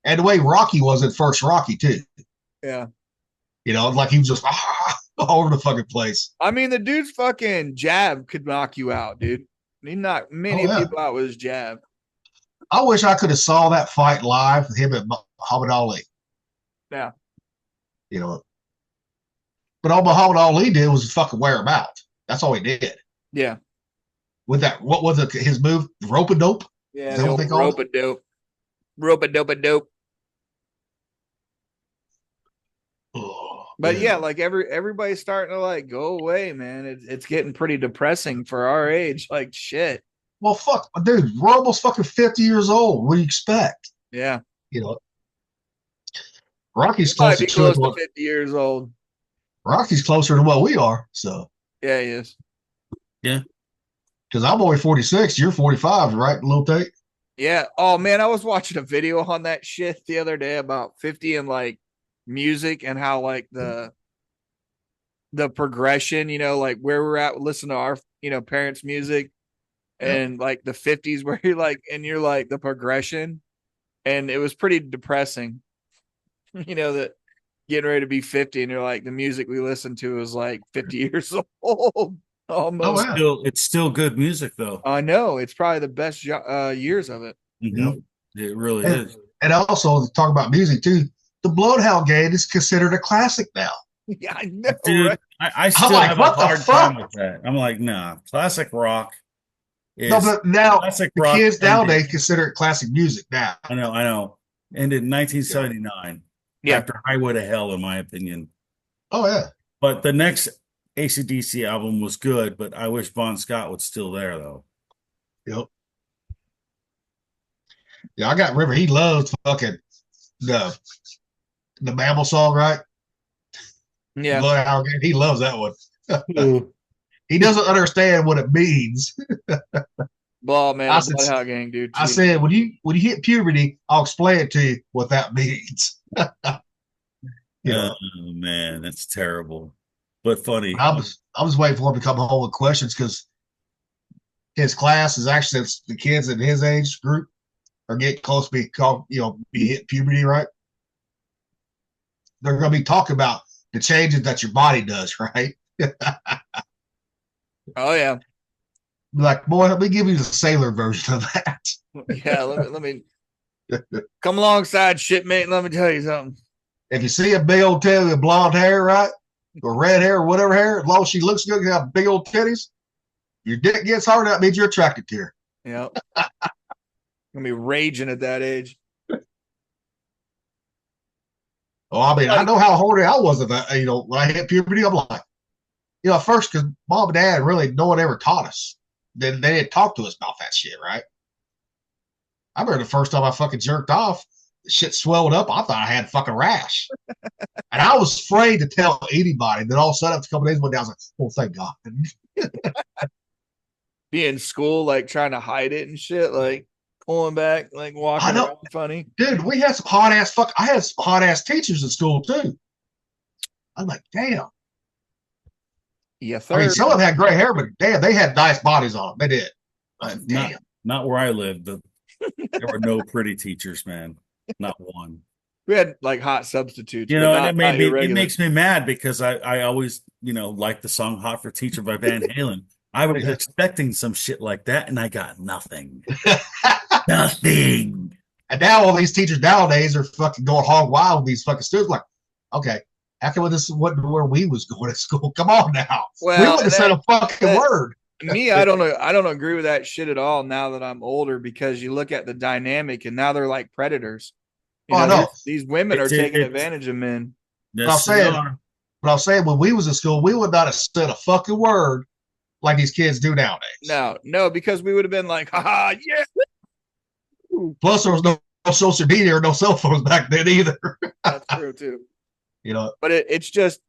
And the way Rocky was at first Rocky too. Yeah. You know, like he was just all over the fucking place. I mean, the dude's fucking jab could knock you out, dude. He knocked many people out with his jab. I wish I could have saw that fight live with him and Muhammad Ali. Yeah. You know, but all Muhammad Ali did was fucking wear him out. That's all he did. Yeah. With that, what was it, his move? Rope a dope? Yeah, the old rope a dope. Rope a dope a dope. Oh, but man. yeah, like everybody's starting to like go away, man. It's getting pretty depressing for our age. Like shit. Well, fuck, dude, we're almost fucking 50 years old. What do you expect? Yeah. You know, Rocky's close to 50 years old. Rocky's closer to what we are. So yeah, he is. Yeah. Because I'm only 46, you're 45, right, Lil Tate? Yeah. Oh man, I was watching a video on that shit the other day about 50 and like music and how like the progression, you know, like where we're at, listen to our, you know, parents' music and like the 50s where you're like, and you're like the progression. And it was pretty depressing, you know, that getting ready to be 50 and you're like, the music we listened to is like 50 years old. Almost. Oh, yeah. It's still good music though. I know it's probably the best years of it. Mm-hmm. It really is. And also to talk about music too, the Bloodhound Gang is considered a classic now. Yeah, I know. Dude, right? I still like, have what a the hard fuck? time with that. I'm like, nah, classic rock is No, but now classic the rock kids ended. nowadays consider it classic music now. I know. Ended in 1979. Yeah. After Highway to Hell, in my opinion. Oh, yeah. But the next AC/DC album was good, but I wish Bon Scott was still there, though. Yep. Yeah, I got River. He loves fucking the Mammal song, right? Yeah. Bloodhound Gang. He loves that one. He doesn't understand what it means. Well, man, I said- Bloodhound Gang, dude. I said, when you hit puberty, I'll explain to you what that means. You know, Oh man, that's terrible, but funny. I was waiting for him to come home with questions because his class is actually, since the kids in his age group are getting close to be called, you know, be hit puberty, right? They're going to be talking about the changes that your body does, right? Oh yeah. Like, boy, let me give you the sailor version of that. Yeah, let me come alongside, shipmate. Let me tell you something. If you see a big old titty with blonde hair, right, or red hair or whatever hair, as long as she looks good, you have big old titties. Your dick gets hard, that means you're attracted to her. Yeah. Gonna be raging at that age. Oh, I mean, I know how horny I was at that. You know, when I hit puberty, I'm like, you know, at first, because mom and dad really, no one ever taught us. They didn't talk to us about that shit, right? I remember the first time I fucking jerked off, the shit swelled up. I thought I had fucking rash. And I was afraid to tell anybody. Then all of a sudden, after a couple days, went down, I was like, oh, thank God. Be in school, like trying to hide it and shit, like pulling back, like walking around funny. Dude, we had some hot ass I had some hot ass teachers in school too. I'm like, damn. Yeah, I mean, some of them had gray hair, but damn, they had nice bodies on them. They did. Damn. Not where I lived. There were no pretty teachers, man. Not one. We had like hot substitutes. You know, and it makes me mad because I always, you know, like the song Hot for Teacher by Van Halen. I was expecting some shit like that, and I got nothing. Nothing. And now all these teachers nowadays are fucking going hog wild with these fucking students. Like, okay, how come this wasn't where we was going to school? Come on now. Well, we wouldn't have said a fucking word. Me, I don't know. I don't agree with that shit at all now that I'm older, because you look at the dynamic and now they're like predators. You know. These women are taking advantage of men. But I'm saying when we was in school, we would not have said a fucking word like these kids do nowadays. No, because we would have been like, haha, yeah. Plus, there was no social media or no cell phones back then either. That's true too. You know, but it's just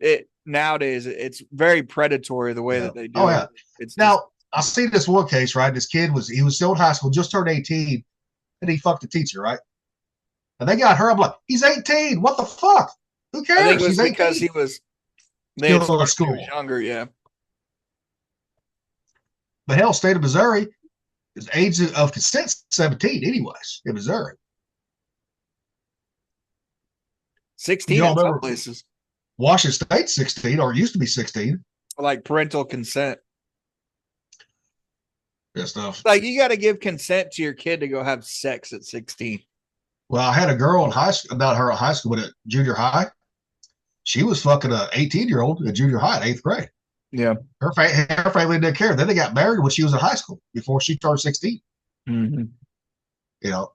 nowadays it's very predatory the way that they do. Oh yeah. It's now I see this one case, right? This kid was still in high school, just turned 18, and he fucked a teacher, right? And they got her. I'm like, he's 18. What the fuck? Who cares? I think it was He's 18. because he They had still in started when he was school. younger, yeah. The hell, state of Missouri, is age of consent 17, anyways, in Missouri. 16 You all in some remember places. Washington State 16, or it used to be 16. Like parental consent. That stuff. Like you got to give consent to your kid to go have sex at 16. Well, I had a girl in high school, about her in high school, but at junior high, she was fucking an 18-year-old at junior high in 8th grade. Yeah. Her family didn't care. Then they got married when she was in high school before she turned 16. Mm-hmm. You know,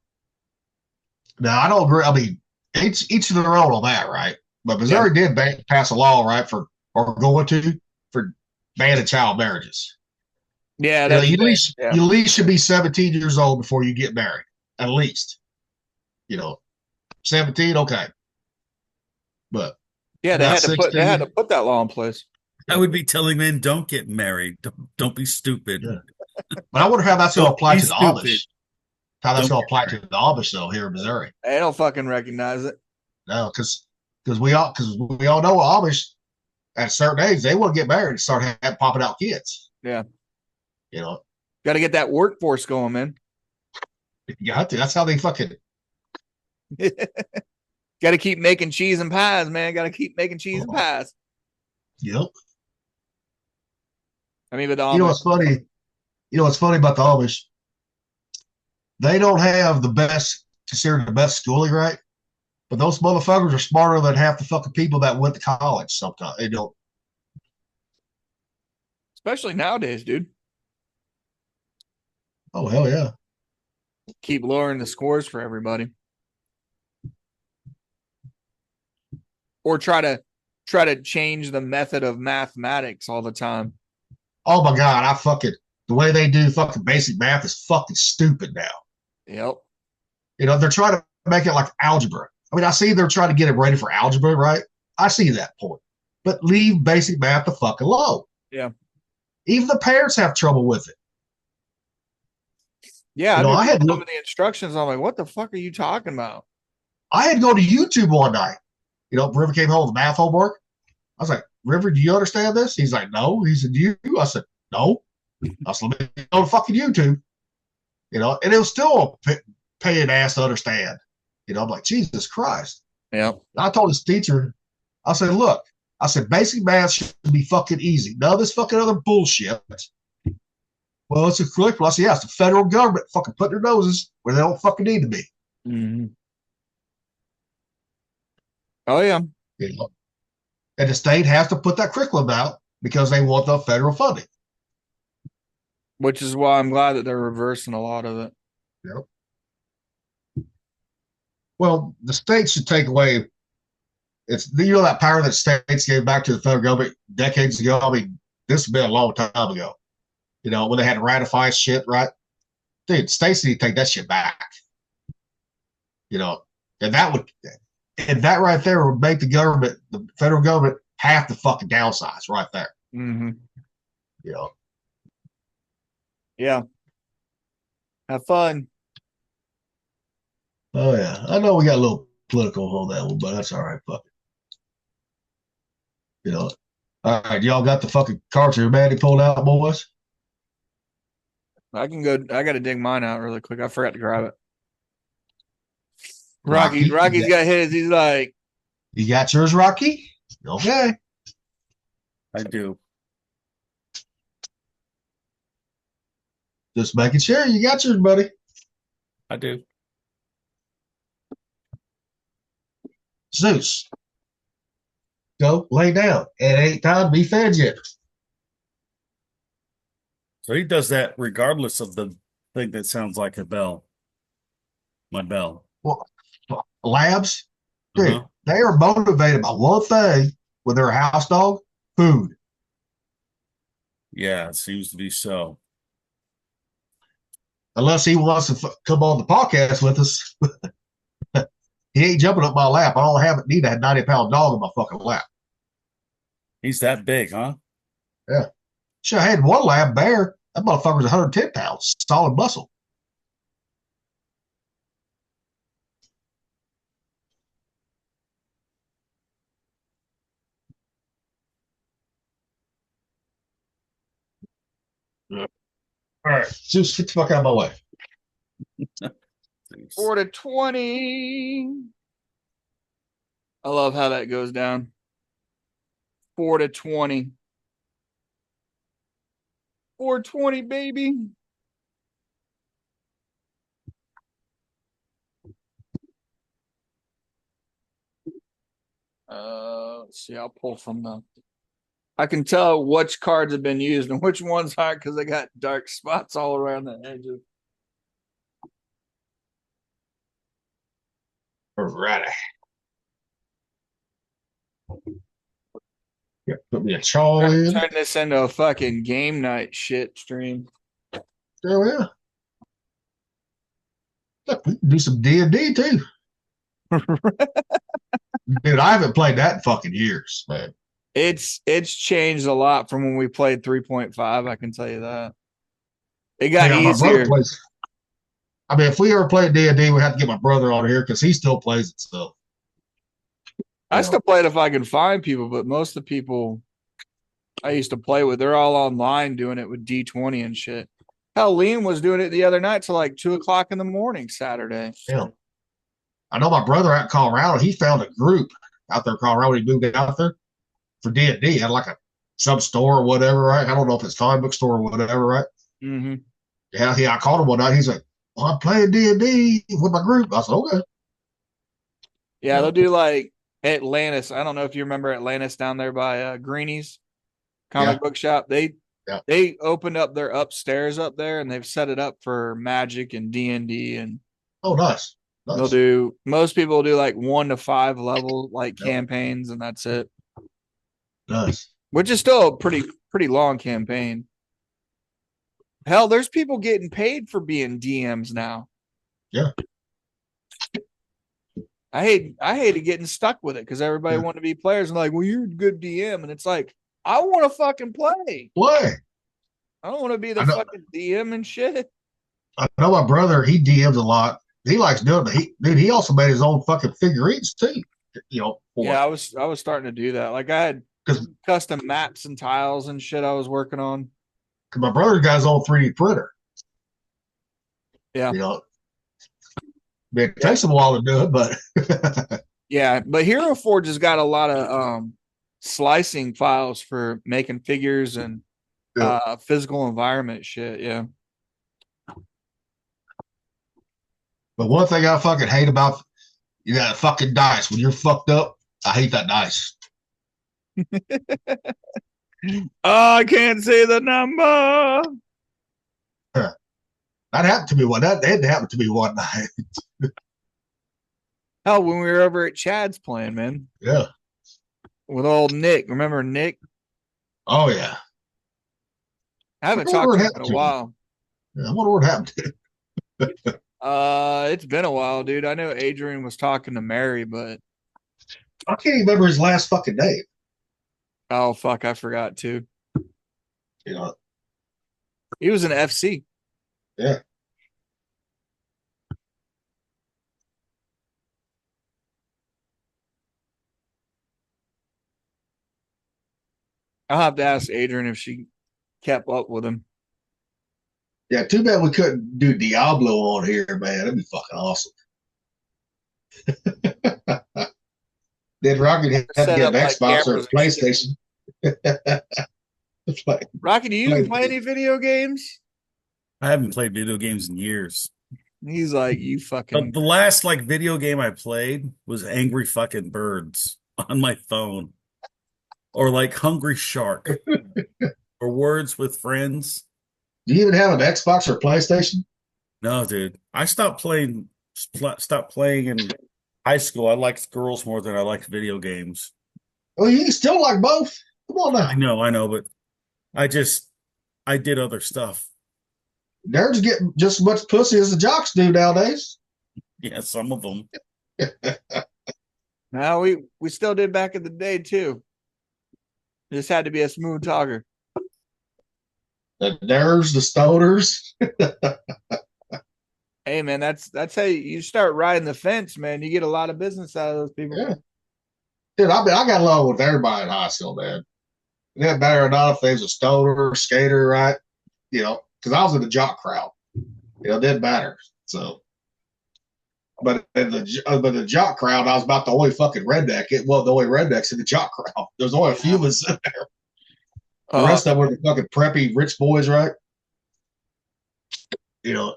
now I don't agree. I mean, each of their own on that, right? But Missouri did pass a law, right, for banning child marriages. Yeah, You know, that's you at least should be 17 years old before you get married. At least, 17, okay. But yeah, they had to put that law in place. I would be telling men, don't get married. Don't be stupid. Yeah. But I wonder how that's going to apply to the Amish. How that's going to apply to the Amish though here in Missouri. They don't fucking recognize it. No, because we all know Amish at a certain age they want to get married and start popping out kids. Yeah. Got to get that workforce going, man. You got to. That's how they fucking. Got to keep making cheese and pies, man. Got to keep making cheese and pies. Yep. I mean, but the Amish, what's funny? What's funny about the Amish? They don't have considered the best schooling, right? But those motherfuckers are smarter than half the fucking people that went to college. Sometimes they don't. Especially nowadays, dude. Oh hell yeah! Keep lowering the scores for everybody, or try to change the method of mathematics all the time. Oh my god, the way they do fucking basic math is fucking stupid now. Yep. They're trying to make it like algebra. I mean, I see they're trying to get it ready for algebra, right? I see that point, but leave basic math the fuck alone. Yeah. Even the parents have trouble with it. Yeah, I had some of the instructions. I'm like, what the fuck are you talking about? I had to go to YouTube one night. River came home with math homework. I was like, River, do you understand this? He's like, no. He said, you? I said, no. I said, let me go to fucking YouTube. And it was still a paying ass to understand. I'm like, Jesus Christ. Yeah. I told his teacher, I said, look, basic math should be fucking easy. None of this fucking other bullshit. Well, it's a curriculum. I said, yeah, it's the federal government fucking putting their noses where they don't fucking need to be. Mm-hmm. Oh, yeah. And the state has to put that curriculum out because they want the federal funding. Which is why I'm glad that they're reversing a lot of it. Yep. Well, the state should take away that power that states gave back to the federal government decades ago. I mean, this has been a long time ago. When they had to ratify shit, right? Dude, states need to take that shit back. And that right there would make the federal government, have to fucking downsize right there. Mm-hmm. Yeah. Have fun. Oh yeah, I know we got a little political on that one, but that's all right. Fuck it. All right, y'all got the fucking cartridge Manny pulled out, boys? I can go. I got to dig mine out really quick. I forgot to grab it. Rocky's got his. He's like, you got yours, Rocky? Okay. I do. Just making sure you got yours, buddy. I do. Zeus, go lay down. It ain't time to be fed yet. So he does that regardless of the thing that sounds like a bell. My bell. Well, labs, dude, they are motivated by one thing when they're a house dog: food. Yeah, it seems to be so. Unless he wants to come on the podcast with us. He ain't jumping up my lap. I don't need a 90-pound dog in my fucking lap. He's that big, huh? Yeah. Sure, I had one lab bear. That motherfucker's 110 pounds, solid muscle. Yeah. All right, just get the fuck out of my way. 4-20. I love how that goes down. 4-20. 420, baby. Let's see. I'll pull from the. I can tell which cards have been used and which ones aren't because they got dark spots all around the edges. All righty. Yeah, put me a chaw in. Turn this into a fucking game night shit stream. Oh yeah. Look, we can do some D&D too. Dude, I haven't played that in fucking years, man. It's changed a lot from when we played 3.5. I can tell you that. It got Yeah, my brother easier. plays. I mean, if we ever play D&D, we have to get my brother on here because he still plays it still. I still play it if I can find people, but most of the people I used to play with, they're all online doing it with D20 and shit. Hell, Liam was doing it the other night till like 2:00 in the morning Saturday. Yeah. I know my brother out in Colorado, he found a group out there in Colorado when he moved out there for D&D. Had like a sub store or whatever, right? I don't know if it's comic book store or whatever, right? Mm-hmm. Yeah, I called him one night. He's like, well, I'm playing D&D with my group. I said, okay. Yeah, they'll do like Atlantis. I don't know if you remember Atlantis down there by Greenie's comic book shop. They opened up their upstairs up there and they've set it up for Magic and D&D and Oh, nice. they'll do most people do like 1 to 5 level like campaigns and that's it. Nice. Which is still a pretty long campaign. Hell, there's people getting paid for being DMs now. Yeah. I hated getting stuck with it because everybody wanted to be players and like, well, you're a good DM. And it's like, I want to fucking play. Play. I don't want to be the fucking DM and shit. I know my brother, he DMs a lot. He likes doing it. He also made his own fucking figurines too. You know. Yeah, I was starting to do that. Like I had custom maps and tiles and shit I was working on. Because my brother got his own 3D printer. Yeah. You know, it takes him a while to do it, but yeah, but Hero Forge has got a lot of slicing files for making figures and physical environment shit. Yeah. But one thing I fucking hate about that fucking dice, when you're fucked up, I hate that dice. I can't say the number. That happened to me one. That had happened to me one night. Hell, when we were over at Chad's playing, man. Yeah. With old Nick. Remember Nick? Oh yeah. I haven't talked to him in a while. Yeah, I wonder what happened to him. It's been a while, dude. I know Adrian was talking to Mary, but I can't even remember his last fucking name. Oh fuck, I forgot too. You know. He was an FC. Yeah. I'll have to ask Adrian if she kept up with him. Yeah, too bad we couldn't do Diablo on here, man. That'd be fucking awesome. Then Rocky had to get an Xbox or a PlayStation. Rocky, do you even play any video games? I haven't played video games in years. He's like, you fucking. The last like video game I played was Angry Fucking Birds on my phone, or like Hungry Shark, or Words with Friends. Do you even have an Xbox or PlayStation? No, dude. I stopped playing in high school. I liked girls more than I liked video games. Well, you still like both. Come on now. I know, but I did other stuff. Nerds get just as much pussy as the jocks do nowadays. Yeah, some of them. No, we still did back in the day too. Just had to be a smooth talker. The nerds, the stoners. Hey man, that's how you start riding the fence, man. You get a lot of business out of those people. Yeah. Dude, I got along with everybody in high school, man. It didn't matter or not if they was a stoner, skater, right? because I was in the jock crowd. It didn't matter. So, but in the jock crowd, I was about the only fucking redneck. It was the only rednecks in the jock crowd. There's only a few of us in there. The rest of them were the fucking preppy rich boys, right? Oh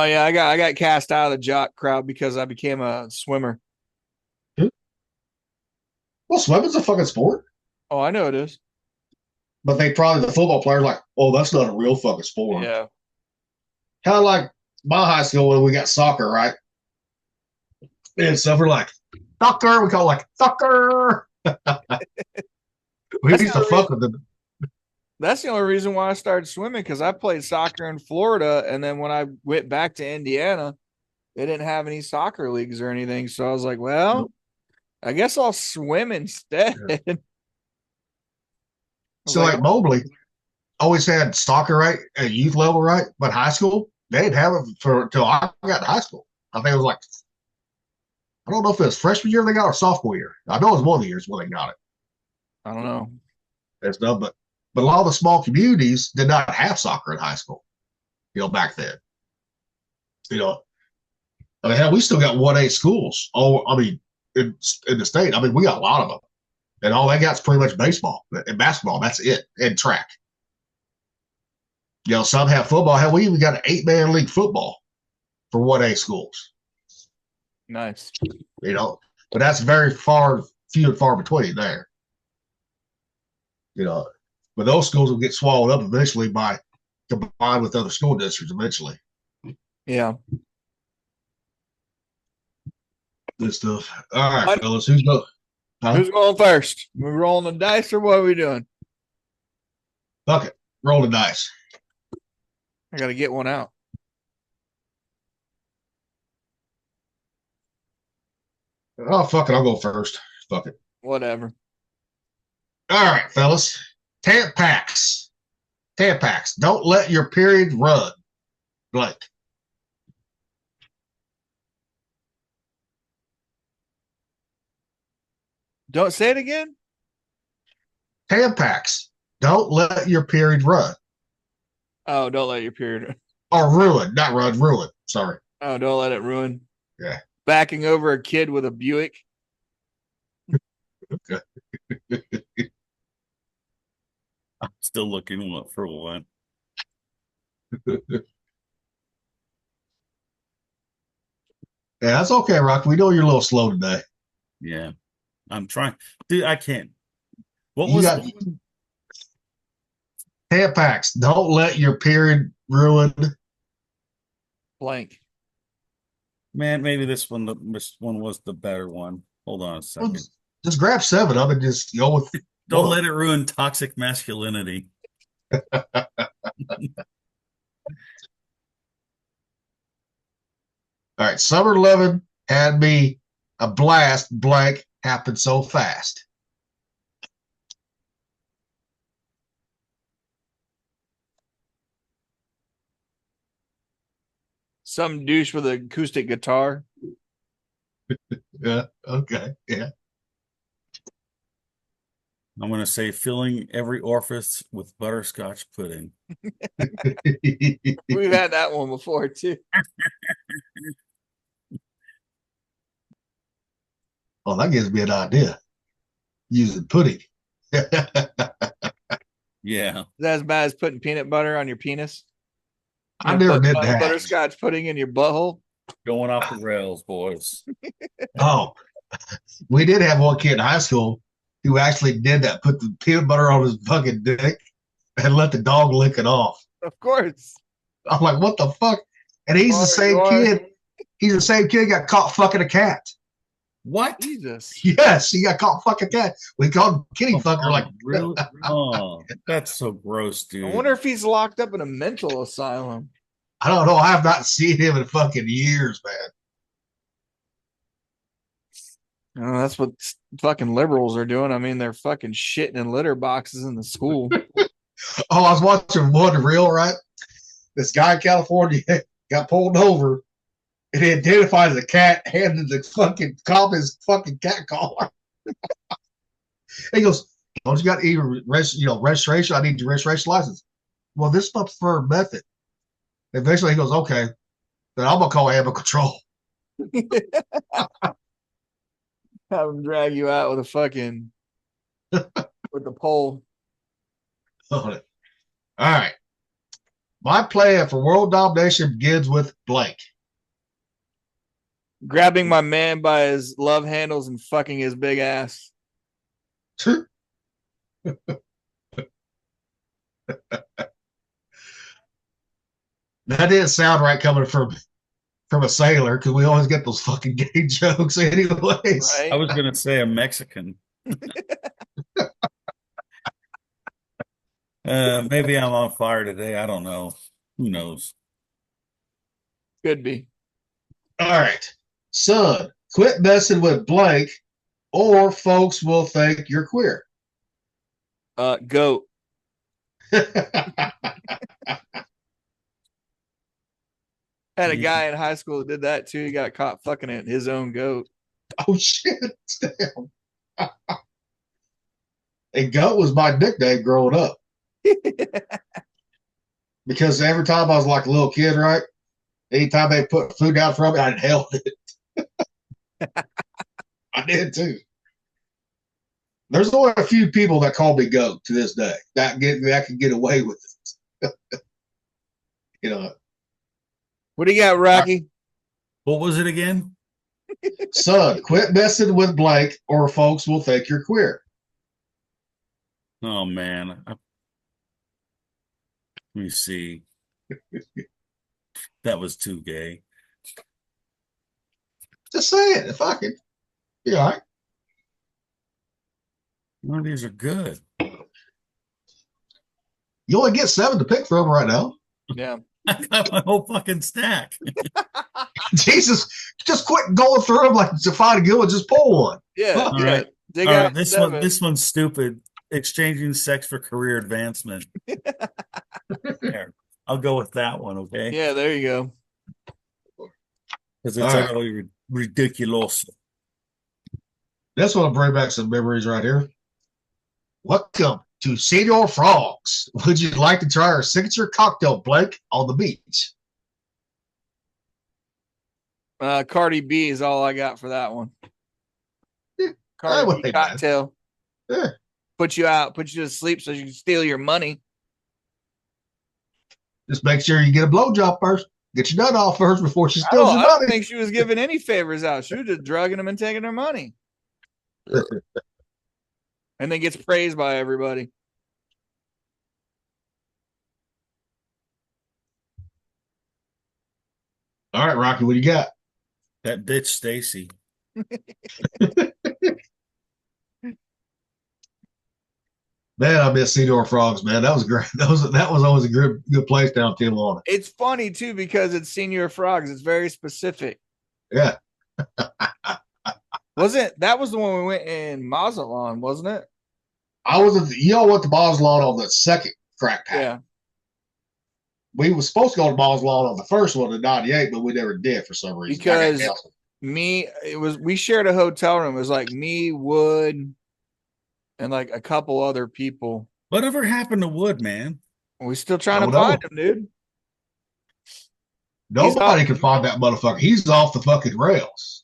yeah, I got cast out of the jock crowd because I became a swimmer. Well, swimming's a fucking sport. Oh, I know it is. But the football players like, oh, that's not a real fucking sport. Yeah. Kind of like my high school when we got soccer, right? And so we're like, soccer, we call it like soccer. We used to fuck with them. That's the only reason why I started swimming, because I played soccer in Florida, and then when I went back to Indiana, they didn't have any soccer leagues or anything. So I was like, well, I guess I'll swim instead. Yeah. So like Mobley always had soccer, right, at youth level, right? But high school, they didn't have it until I got to high school. I think it was like, I don't know if it was freshman year they got it or sophomore year. I know it was one of the years when they got it. I don't know. That's dumb, but a lot of the small communities did not have soccer in high school, back then. I mean, hell, we still got 1A schools. In the state, I mean, we got a lot of them. And all they got is pretty much baseball and basketball. That's it. And track. Some have football. Hell, we even got an 8-man league football for 1A schools. Nice. But that's few and far between there. But those schools will get swallowed up eventually by combined with other school districts eventually. Yeah. Good stuff. All right, fellas. Who's going? Huh? Who's going first? We rolling the dice or what are we doing? Fuck it. Roll the dice. I got to get one out. Oh, fuck it. I'll go first. Fuck it. Whatever. All right, fellas. Tampax. Don't let your period run. Blank. Don't say it again. Tampax. Don't let your period run. Oh, don't let your period. Or ruin. Not run, ruin. Sorry. Oh, don't let it ruin. Yeah. Backing over a kid with a Buick. Okay. I'm still looking for one. Yeah, that's okay, Rock. We know you're a little slow today. Yeah. I'm trying. Dude, I can't. What You was got Tampax. Don't let your period ruin. Blank. Man, maybe this one was the better one. Hold on a second. Just grab 7 of them and just go with. Don't let it ruin toxic masculinity. All right, Summer 11 had me a blast. Blank happened so fast. Some douche with an acoustic guitar. Yeah. Okay. Yeah. I'm going to say filling every orifice with butterscotch pudding. We've had that one before, too. Well, that gives me an idea. Using pudding. Yeah. Is that as bad as putting peanut butter on your penis? I never did that. Butterscotch pudding in your butthole? Going off the rails, boys. Oh, we did have one kid in high school who actually did that, put the peanut butter on his fucking dick and let the dog lick it off. Of course. I'm like, what the fuck? And he's the same kid. He's the same kid who got caught fucking a cat. What? Jesus. Yes, he got caught fucking a cat. We called him kitty fucker. Like, really? Oh, that's so gross, dude. I wonder if he's locked up in a mental asylum. I don't know. I have not seen him in fucking years, man. Oh, that's what fucking liberals are doing. I mean, they're fucking shitting in litter boxes in the school. Oh, I was watching one reel, right? This guy in California got pulled over and he identified as a cat, handed the fucking cop his fucking cat collar. He goes, don't you got even registration? I need your registration license. Well, this is my preferred method. Eventually he goes, okay, then I'm gonna call animal control. Have them drag you out with a fucking with the pole. All right. My plan for world domination begins with blank. Grabbing my man by his love handles and fucking his big ass. That didn't sound right coming from a sailor because we always get those fucking gay jokes anyways. Right? I was gonna say a Mexican. Maybe I'm on fire today. I don't know. Who knows? Could be. All right. Son, quit messing with blank or folks will think you're queer. Goat. Had a guy in high school that did that too. He got caught fucking it, his own goat. Oh shit. Damn. And goat was my nickname growing up. Because every time I was like a little kid, right? Anytime they put food down for me, I held it. I did too. There's only a few people that call me goat to this day. That can get away with it. You know. What do you got, Rocky? What was it again? Son, quit messing with blank or folks will think you're queer. Oh man. Let me see. That was too gay. Just say it. Fuck it. Be all right. One of these are good. You only get 7 to pick from right now. Yeah. I got my whole fucking stack. Jesus, just quit going through them like to find a good one. Just pull one. Yeah. All yeah. right. Dig All out right, this 7. one, this one's stupid. Exchanging sex for career advancement. There, I'll go with that one. Okay. Yeah, there you go. Because it's utterly ridiculous. This one will bring back some memories right here. Welcome to Senor Frogs. Would you like to try our signature cocktail, Blake, on the beach? Cardi B is all I got for that one. Yeah, Cardi B cocktail. Yeah. Put you out, put you to sleep so you can steal your money. Just make sure you get a blowjob first. Get your nut off first before she steals your I don't money. think she was giving any favors out. She was just drugging them and taking their money. And then gets praised by everybody. All right, Rocky, what do you got? That bitch Stacy. Man, I miss Senor Frogs, man. That was great. That was always a good place down Tijuana. It's funny too because it's Senior Frogs. It's very specific. Yeah. That was the one we went in Mazatlan, wasn't it? I was went to Mazatlan on the second crack pack. Yeah. We were supposed to go to Mazatlan on the first one in '98, but we never did for some reason. Because we shared a hotel room. It was like me, Wood, and like a couple other people. Whatever happened to Wood, man? We still trying to find him, dude. Nobody can find that motherfucker. He's off the fucking rails.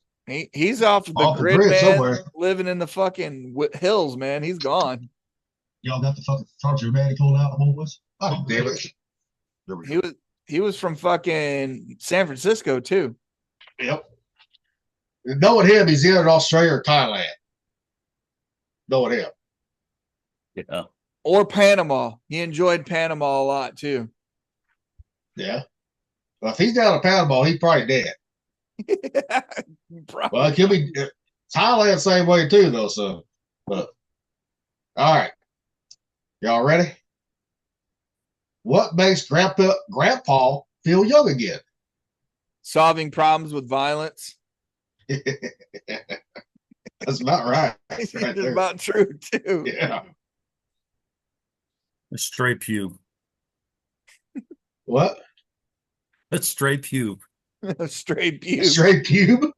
He's off the grid, man. Somewhere. Living in the fucking hills, man. He's gone. Y'all got the fucking charger man he pulled out, boys. Oh, damn it. He was from fucking San Francisco too. Yep. Knowing him, he's either in Australia or Thailand. Knowing him. Yeah. Or Panama. He enjoyed Panama a lot too. Yeah. Well, if he's down in Panama, he's probably dead. Well, it could be Thailand same way too, though. So, but all right, y'all ready? What makes Grandpa feel young again? Solving problems with violence. That's about right. It's about true too. Yeah. A stray pube. What? A stray pube. A straight pube. Straight pube.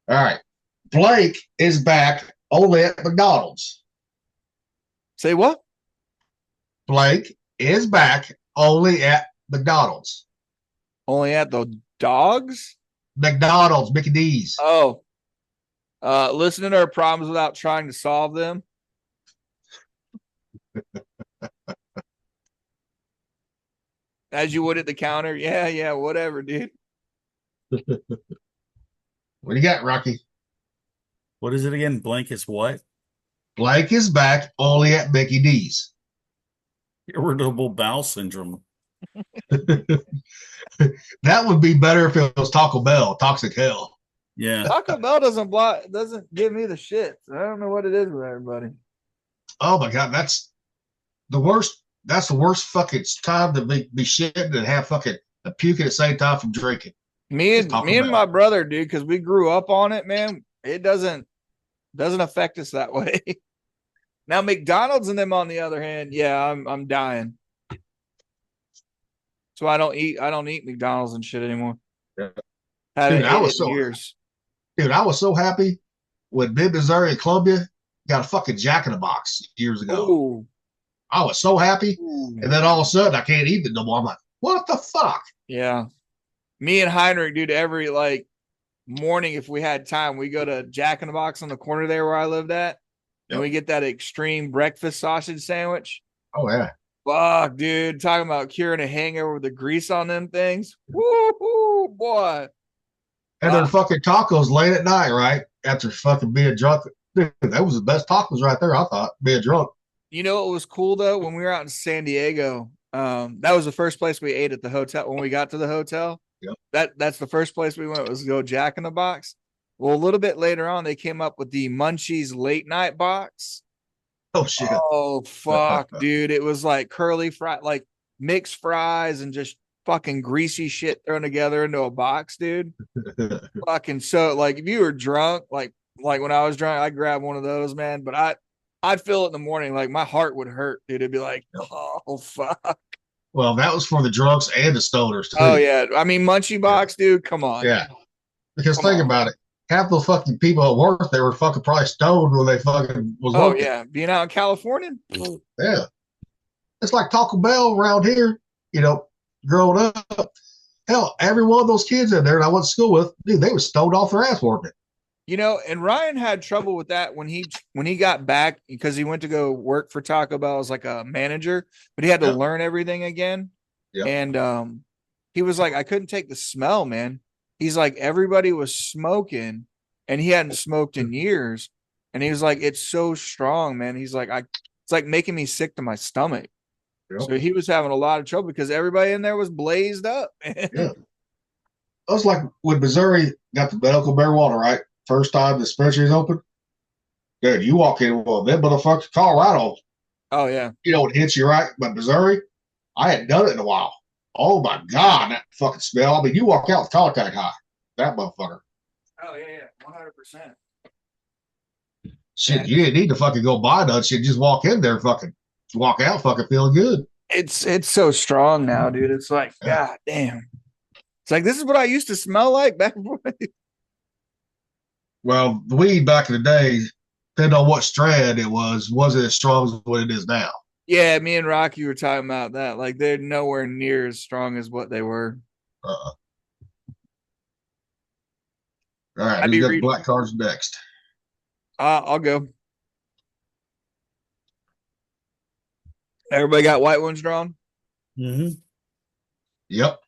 All right. Blake is back only at McDonald's. Say what? Blake is back only at McDonald's. Only at the dogs? McDonald's, Mickey D's. Oh. Listening to our problems without trying to solve them. As you would at the counter. Yeah, whatever, dude. What do you got, Rocky? What is it again? Blank is what? Blake is back only at Mickey D's. Irritable bowel syndrome. That would be better if it was Taco Bell, Toxic Hell. Yeah. Taco Bell doesn't give me the shit. I don't know what it is with everybody. Oh my God, that's the worst. That's the worst fucking time to be shitting and have fucking a puke at the same time from drinking. Me and my brother, dude, because we grew up on it, man. It doesn't affect us that way. Now McDonald's and them, on the other hand, yeah, I'm dying. So I don't eat McDonald's and shit anymore. Yeah. Dude, I was so happy when Mid-Missouri and Columbia got a fucking Jack in the Box years ago. Ooh. I was so happy. Ooh. And then all of a sudden I can't eat it no more. I'm like, what the fuck? Yeah. Me and Heinrich, dude, every morning, if we had time, we go to Jack in the Box on the corner there where I lived at. And we get that extreme breakfast sausage sandwich. Oh, yeah. Fuck, dude. Talking about curing a hangover with the grease on them things. Woo, boy. And then fucking tacos late at night, right? After fucking being drunk. Dude, that was the best tacos right there, I thought, being drunk. You know what was cool, though? When we were out in San Diego, that was the first place we ate at the hotel. When we got to the hotel, that's the first place we went, was to go Jack in the Box. Well, a little bit later on, they came up with the Munchies late night box. Oh, shit. Oh, fuck, dude. It was like curly fry, like mixed fries and just fucking greasy shit thrown together into a box, dude. Fucking so, like, if you were drunk, like when I was drunk, I'd grab one of those, man. But I'd feel it in the morning. Like, my heart would hurt, dude. It'd be like, oh, fuck. Well, that was for the drunks and the stoners, too. Oh, yeah. I mean, Munchie Box, dude, come on. Yeah. Because think about it. Half the fucking people at work, they were fucking probably stoned when they fucking was working. Oh, yeah. Being out in California? Yeah. It's like Taco Bell around here, growing up. Hell, every one of those kids in there that I went to school with, dude, they were stoned off their ass working. And Ryan had trouble with that when he got back, because he went to go work for Taco Bell as like a manager, but he had to learn everything again. Yeah. And he was like, I couldn't take the smell, man. He's like, everybody was smoking and he hadn't smoked in years. And he was like, it's so strong, man. He's like, it's like making me sick to my stomach. Yep. So he was having a lot of trouble because everybody in there was blazed up. Yeah. It was like when Missouri got the medical marijuana, right? First time the dispensaries open. Dude, you walk in, well, them motherfuckers, Colorado. Oh, yeah. It hits you right. But Missouri, I hadn't done it in a while. Oh, my God, that fucking smell. I mean, you walk out with contact high. That motherfucker. Oh, yeah, 100%. Shit, yeah. You didn't need to fucking go buy none shit. Just walk in there, fucking walk out, fucking feeling good. It's so strong now, dude. It's like, God damn. It's like, this is what I used to smell like back before. Well, the weed back in the day, depending on what strand it wasn't as strong as what it is now. Yeah, me and Rocky were talking about that. Like, they're nowhere near as strong as what they were. All right, who's got the black cards next? I'll go. Everybody got white ones drawn? Mm-hmm. Yep.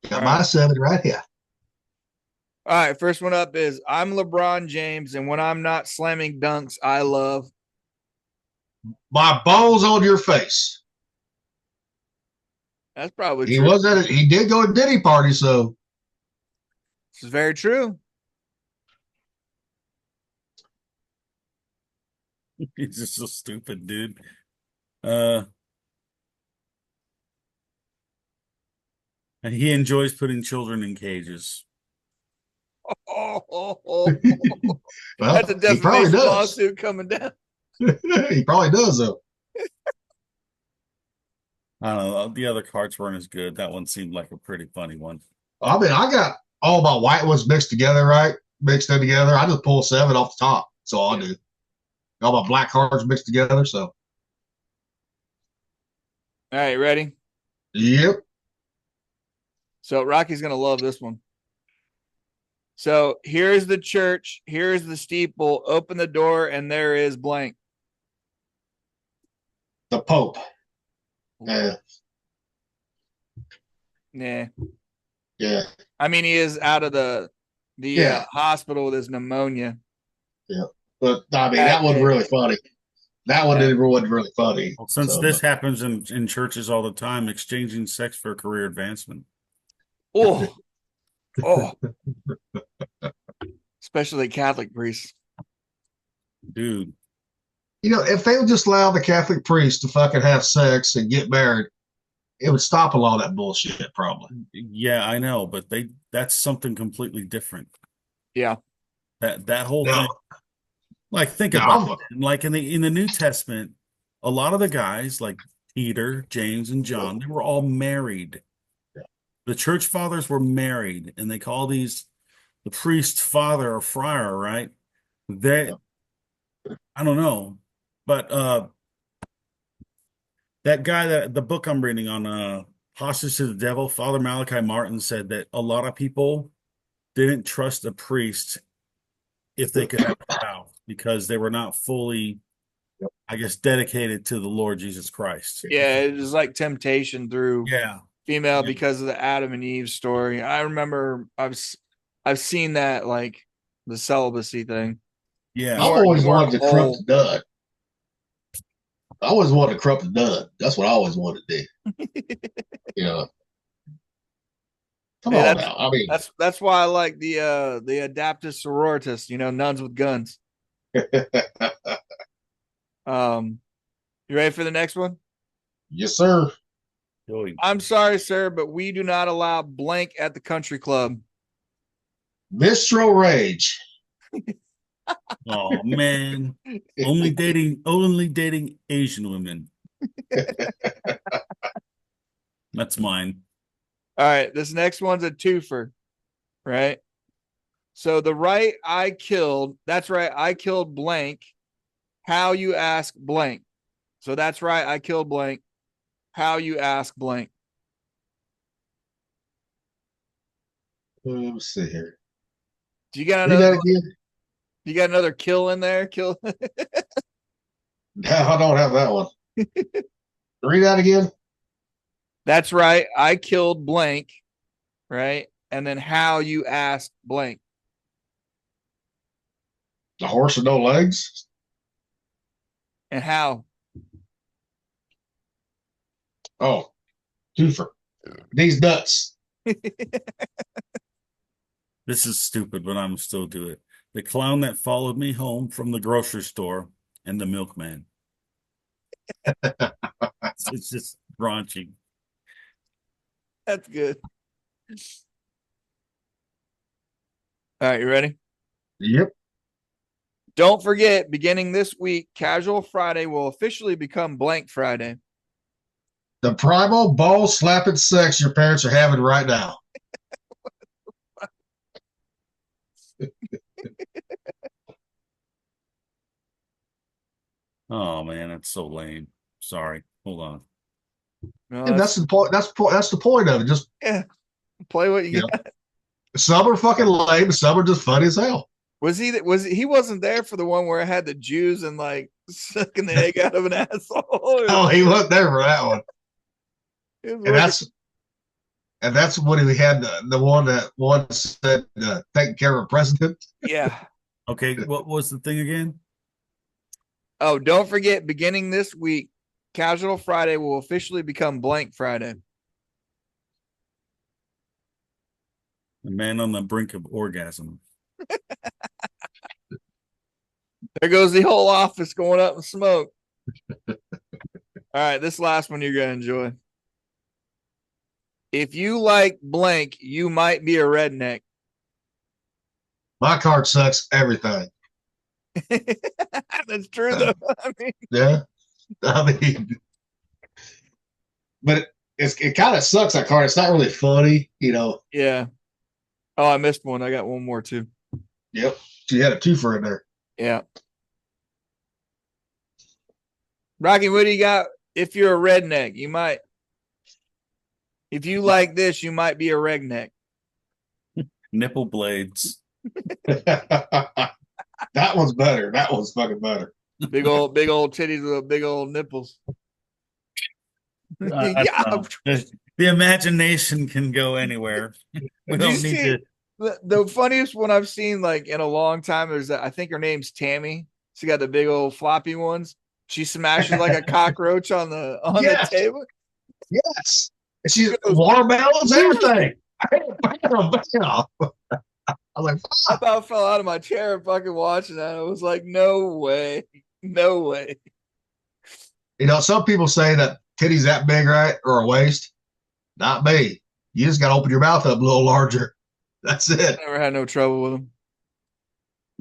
Got my 7 right here. All right, first one up is, I'm LeBron James, and when I'm not slamming dunks, I love my balls on your face. That's probably true. He he did go to Diddy party, so this is very true. He's just so stupid, dude. And he enjoys putting children in cages. Well, that's a defamation lawsuit coming down. He probably does, though. I don't know. The other cards weren't as good. That one seemed like a pretty funny one. I mean, I got all my white ones mixed together, right? mixed in together. I just pull 7 off the top. That's all I do. All my black cards mixed together. So, All right, ready? yep. So Rocky's gonna love this one. So here's the church, here's the steeple, open the door, and there is blank. The Pope. Yeah. Nah. Yeah. I mean, he is out of the hospital with his pneumonia. Yeah. But I mean, that wasn't really funny. That one wasn't really funny. Well, since this happens in churches all the time, exchanging sex for career advancement. Oh. Especially Catholic priests. Dude. You know, if they would just allow the Catholic priests to fucking have sex and get married, it would stop a lot of that bullshit, probably. Yeah, I know, but that's something completely different. Yeah. That whole thing. Like, think about it. Like in the New Testament, a lot of the guys, like Peter, James, and John, they were all married. The church fathers were married, and they call these the priest father or friar, right? I don't know. But that guy, that the book I'm reading on Hostage to the Devil, Father Malachi Martin, said that a lot of people didn't trust a priest if they could have a vow because they were not fully, I guess, dedicated to the Lord Jesus Christ. Yeah, it was like temptation through female because of the Adam and Eve story. I remember I've seen that, like the celibacy thing. Yeah, I've always wanted to corrupt the dud. I always wanted to corrupt the dud. That's what I always wanted to do. You know. Come on now. I mean, that's why I like the adaptus sororitas, nuns with guns. You ready for the next one? Yes, sir. I'm sorry, sir, but we do not allow blank at the country club. Bistro Rage. Oh man. Only dating Asian women. That's mine. All right, this next one's a twofer, right? So the right I killed, that's right, I killed blank. How you ask blank. So that's right, I killed blank. How you ask blank. Let me see here. Do you got another kill in there? Kill. No, I don't have that one. Read that again. That's right. I killed blank, right? And then how you asked blank. The horse with no legs? And how? Oh, twofer. These nuts. This is stupid, but I'm still do it. The clown that followed me home from the grocery store and the milkman. It's just raunchy. That's good. All right, you ready? Yep. Don't forget, beginning this week, Casual Friday will officially become Blank Friday. The primal ball slapping sex your parents are having right now. Oh man, that's so lame. Sorry. Hold on. No, that's the point. That's the point of it. Just play what you got. Some are fucking lame. Some are just funny as hell. He wasn't there for the one where I had the Jews and like sucking the egg out of an asshole. Oh, he wasn't there for that one. And that's when we had the one that said taking care of a president. Yeah. Okay, what was the thing again? Oh, don't forget, beginning this week, Casual Friday will officially become Blank Friday. The man on the brink of orgasm. There goes the whole office going up in smoke. All right, this last one you're going to enjoy. If you like blank, you might be a redneck. My card sucks everything. That's true, though. Yeah. But it kind of sucks, that card. It's not really funny, Yeah. Oh, I missed one. I got one more, too. Yep. She had a twofer in there. Yeah. Rocky, what do you got? If you're a redneck, you might. If you like this, you might be a redneck. Nipple blades. That one's better. That one's fucking better. Big old titties with big old nipples. I don't know. The imagination can go anywhere. We Did you don't need see to. the funniest one I've seen like in a long time? There's I think her name's Tammy. She got the big old floppy ones. She smashes like a cockroach on the Yes. table. Yes. And she's watermelons, everything. Bam, bam. I was like, I about fell out of my chair fucking watching that. I was like, no way. No way. some people say that titties that big, right? Or a waist. Not me. You just got to open your mouth up a little larger. That's it. Never had no trouble with them.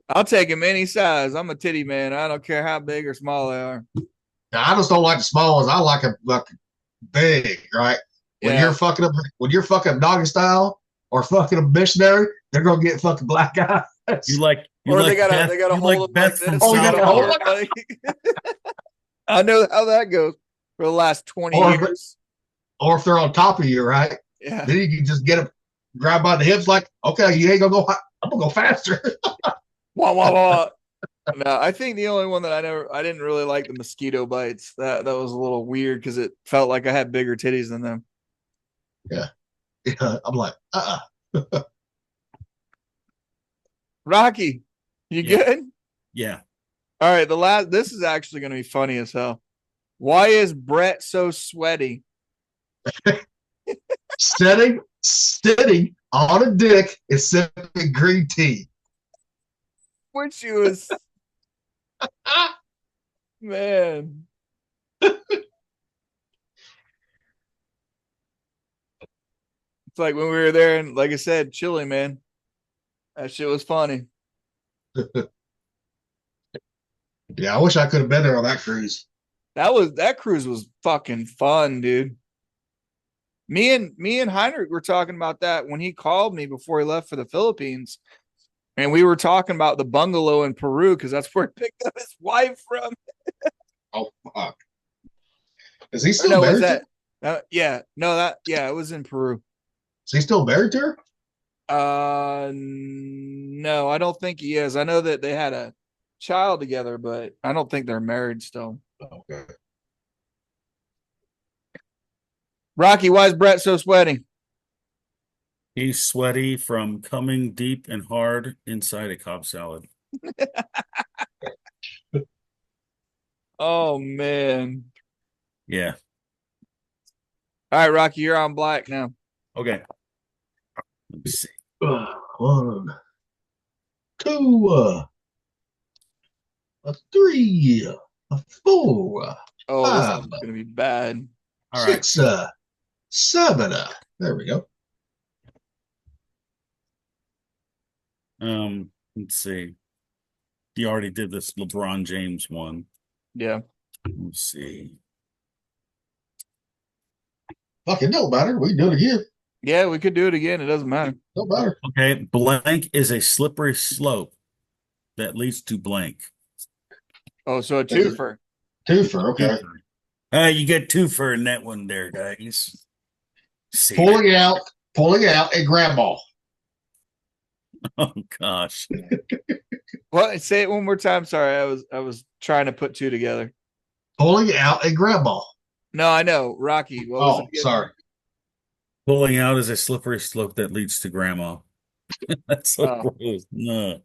I'll take them any size. I'm a titty man. I don't care how big or small they are. Now, I just don't like the small ones. I like them big, right? When Yeah. you're fucking doggy style or fucking a missionary, they're gonna get fucking black eyes. Or they gotta hold them like this. Oh, you gotta hold them? Like, I know how that goes for the last 20 years. Or if they're on top of you, right? Yeah. Then you can just get them, grab by the hips, like, okay, you ain't gonna go. I'm gonna go faster. Wah, wah, wah. No, I think the only one that I didn't really like the mosquito bites. That was a little weird because it felt like I had bigger titties than them. Yeah. I'm like, Rocky, you good? Yeah. All right, this is actually going to be funny as hell. Why is Brett so sweaty? sitting on a dick is sipping green tea. Which was, man. It's like when we were there and like I said, Chile, man. That shit was funny. Yeah, I wish I could have been there on that cruise. That cruise was fucking fun, dude. Me and Heinrich were talking about that when he called me before he left for the Philippines. And we were talking about the bungalow in Peru because that's where he picked up his wife from. Oh fuck! Is he still married? It was in Peru. Is he still married to her? No, I don't think he is. I know that they had a child together, but I don't think they're married still. Okay. Rocky, why is Brett so sweaty? He's sweaty from coming deep and hard inside a Cobb salad. Oh man. Yeah. All right, Rocky, you're on black now. Okay. Let me see. 1, 2, 3, 4, Oh, this 5, one's gonna be bad. All right. 6, 7. There we go. Let's see. You already did this LeBron James one. Yeah. Let's see. Fuck, it don't matter. We can do it again. Yeah, we could do it again. It doesn't matter. Don't matter. Okay. Blank is a slippery slope that leads to blank. Oh, so a twofer. Twofer, okay. You get twofer in that one there, guys. See Pulling out a grandma. Oh gosh. What? Say it one more time. Sorry, I was trying to put two together. Pulling out a grandma. No, I know. Rocky. What was it? Sorry. Pulling out is a slippery slope that leads to grandma. That's so gross. No.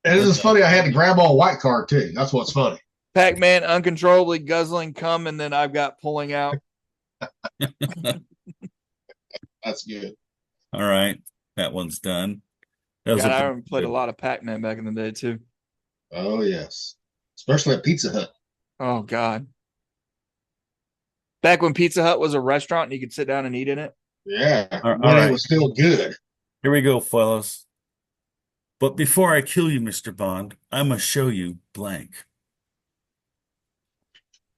And this is funny. I had the grandma white card too. That's what's funny. Pac-Man uncontrollably guzzling cum, and then I've got pulling out. That's good. All right. That one's done. God, I played a lot of Pac-Man back in the day too. Oh yes. Especially at Pizza Hut. Oh God. Back when Pizza Hut was a restaurant and you could sit down and eat in it. Yeah. All when right. it was still good. Here we go, fellas. But before I kill you, Mr. Bond, I must show you blank.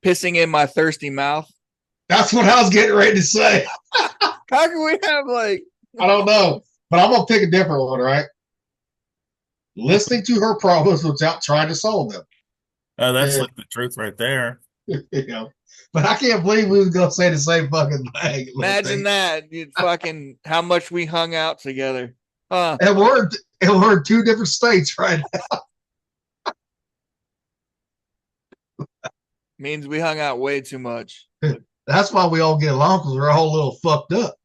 Pissing in my thirsty mouth. That's what I was getting ready to say. How can we have like I don't know. But I'm gonna pick a different one, right? listening to her problems without trying to solve them. That's And, like the truth right there. you know, but I can't believe we was gonna say the same fucking thing. Imagine that. You fucking how much we hung out together. Huh. And we're in two different states right now. Means we hung out way too much. That's why we all get along, because we're all a little fucked up.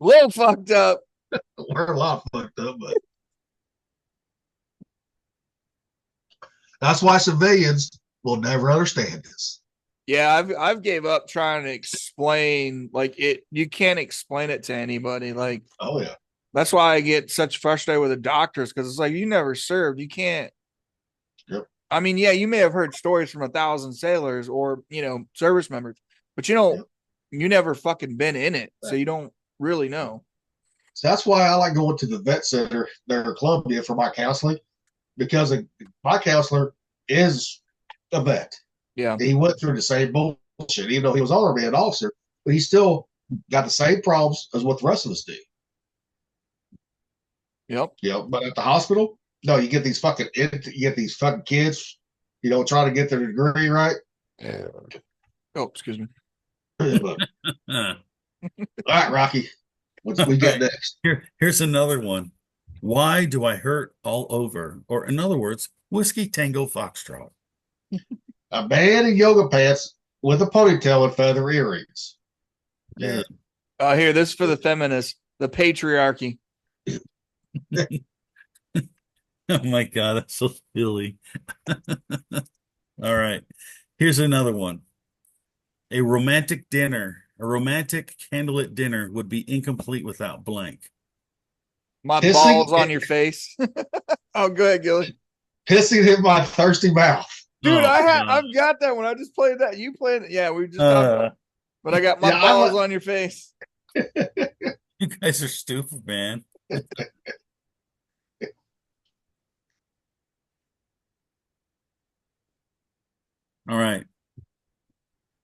Little fucked up. We're a lot fucked up, but that's why civilians will never understand this. Yeah, I've gave up trying to explain like it. You can't explain it to anybody. Like, oh yeah, that's why I get such frustrated with the doctors, because it's like, you never served. You can't. Yep. I mean, yeah, you may have heard stories from 1,000 sailors or service members, but you never fucking been in it, so you don't really know. So that's why I like going to the vet center there in Columbia for my counseling, because my counselor is a vet. Yeah. He went through the same bullshit, even though he was already an officer, but he still got the same problems as what the rest of us do. Yep. But at the hospital, no, you get these fucking kids, trying to get their degree right. Oh, excuse me. All right, Rocky, what we got next? Here's another one. Why do I hurt all over? Or in other words, Whiskey Tango Foxtrot. A man in yoga pants with a ponytail and feather earrings. Yeah. Here, this is for the feminists, the patriarchy. Oh my God, that's so silly. All right. Here's another one. A romantic candlelit dinner would be incomplete without blank. My balls on your face. Oh, go ahead, Gilly. Pissing in my thirsty mouth. Dude, I've got that one. I just played that. You played it. Yeah, we just talked about it. But I got my balls on your face. You guys are stupid, man. All right.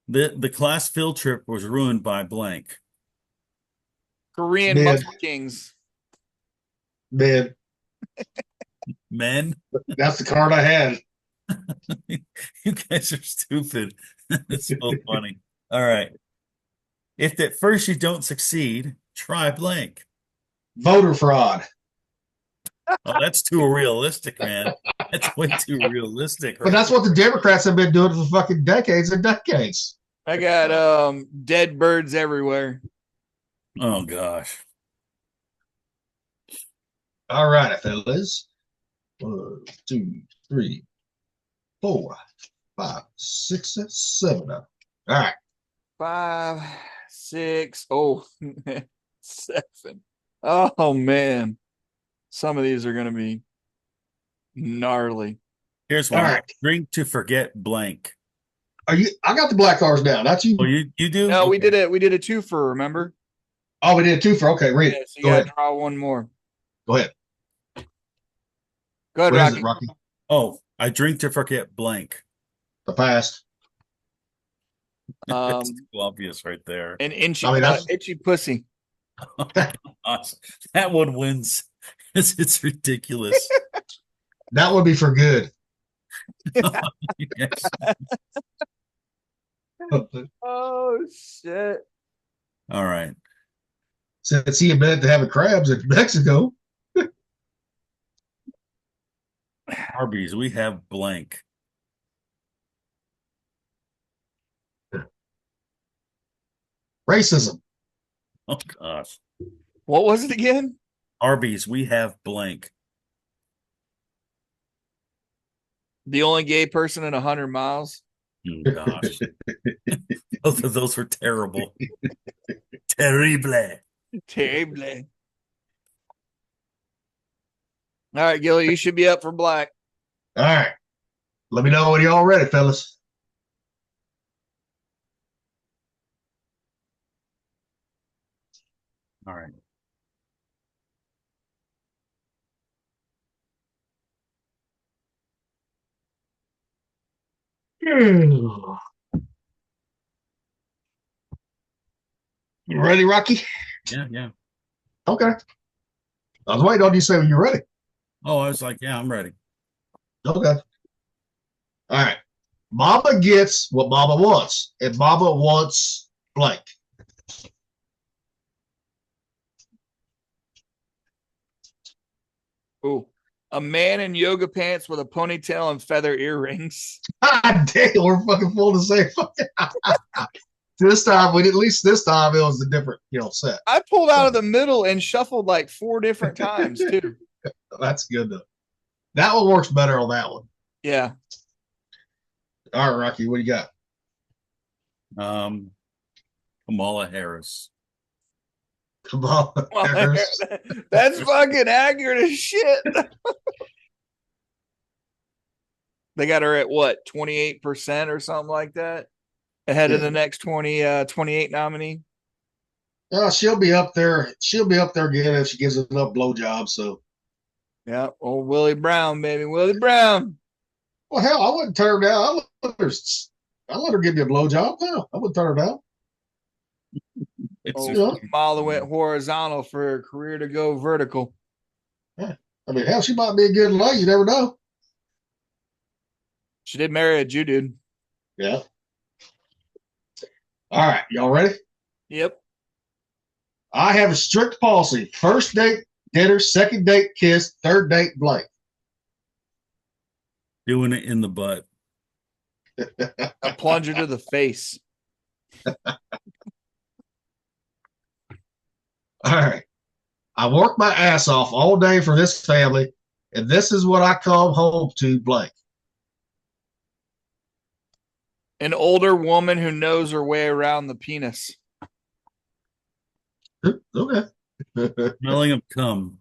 The class field trip was ruined by blank. Korean Muscle Kings. Men. Men? That's the card I had. You guys are stupid. It's so funny. All right. If at first you don't succeed, try blank. Voter fraud. Oh, that's too realistic, man. That's way too realistic. But that's what the Democrats have been doing for fucking decades and decades. I got dead birds everywhere. Oh gosh. All right, fellas. 1, 2, 3, 4, 5, 6, 7. All right. 5, 6, 7. Oh man. Some of these are gonna be gnarly. Here's one. All right. Drink to forget blank. I got the black cards down. That's you. Oh, you do? No, Okay. we did a twofer, remember? Oh, we did a twofer. Okay, read it. So you gotta draw one more. Go ahead. Go ahead, What Rocky. is it, Rocky? Oh, I drink to forget blank. The past. That's too obvious right there. An itchy pussy. Oh, gosh. That one wins. It's ridiculous. That would be for good. Yes. Oh shit. All right. Since he admitted to having crabs in Mexico. Arby's, we have blank. Racism. Oh gosh. What was it again? Arby's, we have blank. The only gay person in 100 miles. Oh, gosh. Both of those were terrible. Terrible. Terrible. All right, Gilly, you should be up for black. All right. Let me know when you're all ready, fellas. All right. You ready, Rocky? Yeah. Okay. I was waiting on you to say when you're ready. Oh, I was like, yeah, I'm ready. Okay. All right. Mama gets what Mama wants, and Mama wants blank. Ooh. A man in yoga pants with a ponytail and feather earrings. God damn, we're fucking full the same fucking. This time, at least this time, it was a different, set. I pulled out of the middle and shuffled like 4 different times too. That's good though. That one works better on that one. Yeah. All right, Rocky, what do you got? Kamala Harris. Come on, Harris. That's fucking accurate as shit. They got her at what, 28% or something like that? Ahead of the next 28 nominee. She'll be up there. She'll be up there again if she gives enough blowjobs. So, Yeah, old Willie Brown, baby. Willie Brown. well, hell, I wouldn't turn her down. I let her give me a blowjob. Hell, I wouldn't turn her down. It's Kamala went horizontal for her career to go vertical. Yeah. I mean, hell, she might be a good lady. You never know. She did marry a Jew dude. Yeah. All right, y'all ready? Yep. I have a strict policy: first date dinner, second date kiss, third date blank. doing it in the butt. A plunger to the face. All right. I work my ass off all day for this family, and this is what I come home to blank. An older woman who knows her way around the penis. Okay. Smelling of cum.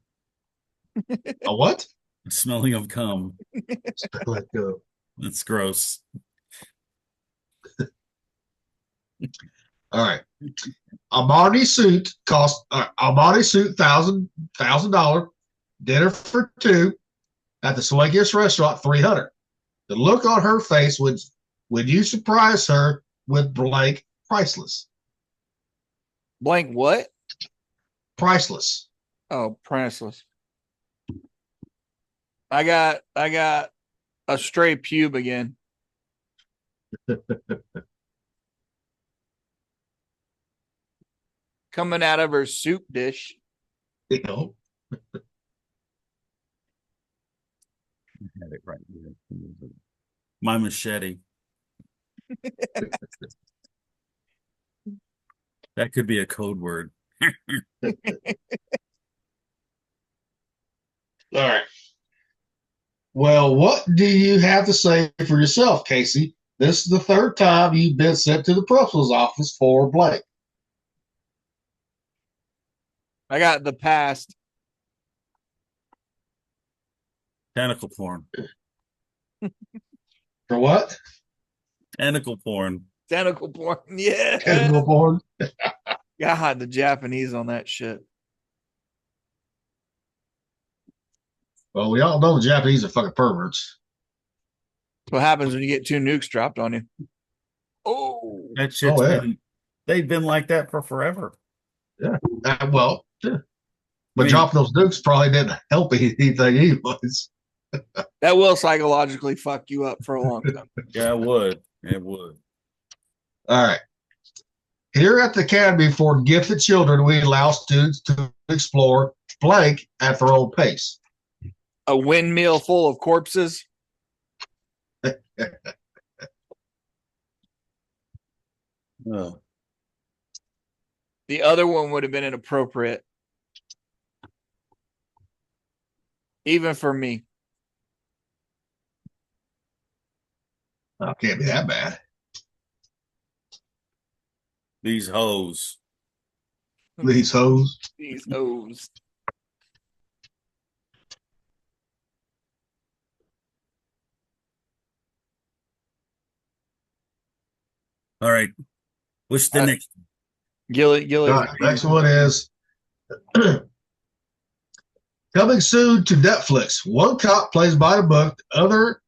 A what? Smelling of cum. Let go. That's gross. All right. Armani suit cost Armani suit $1,000. Dinner for two at the swankiest restaurant, 300. The look on her face when you surprise her with blank, priceless. Blank what? Priceless. Oh, priceless. I got a stray pube again. Coming out of her soup dish. You know. I had it right here. My machete. That could be a code word. All right. Well, what do you have to say for yourself, Casey? This is the third time you've been sent to the principal's office for blank. I got the past. Tentacle porn. For what? Tentacle porn. Tentacle porn. Yeah. Tentacle porn. God, the Japanese on that shit. Well, we all know the Japanese are fucking perverts. That's what happens when you get 2 nukes dropped on you. Oh. That shit's Oh, yeah. They've been like that for forever. Yeah. Well, yeah. But I mean, dropping those nukes probably didn't help anything anyways. That will psychologically fuck you up for a long time. yeah, it would. It would. All right. Here at the Academy for Gifted Children, we allow students to explore blank at their own pace. A windmill full of corpses. Oh. The other one would have been inappropriate. Even for me. Oh, can't be that bad. These hoes. These hoes. These hoes. All right. What's the next? Gilly. All right, next one is coming soon to Netflix. One cop plays by the book. The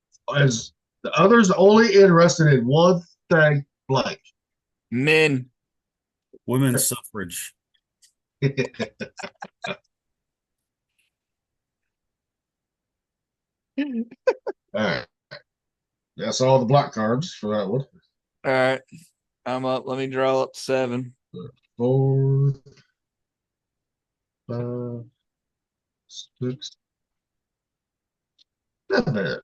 other's only interested in one thing, blank. Men. Women's suffrage. All right. That's all the black cards for that one. All right. I'm up. Let me draw up 7. 4, 5, 6, 7.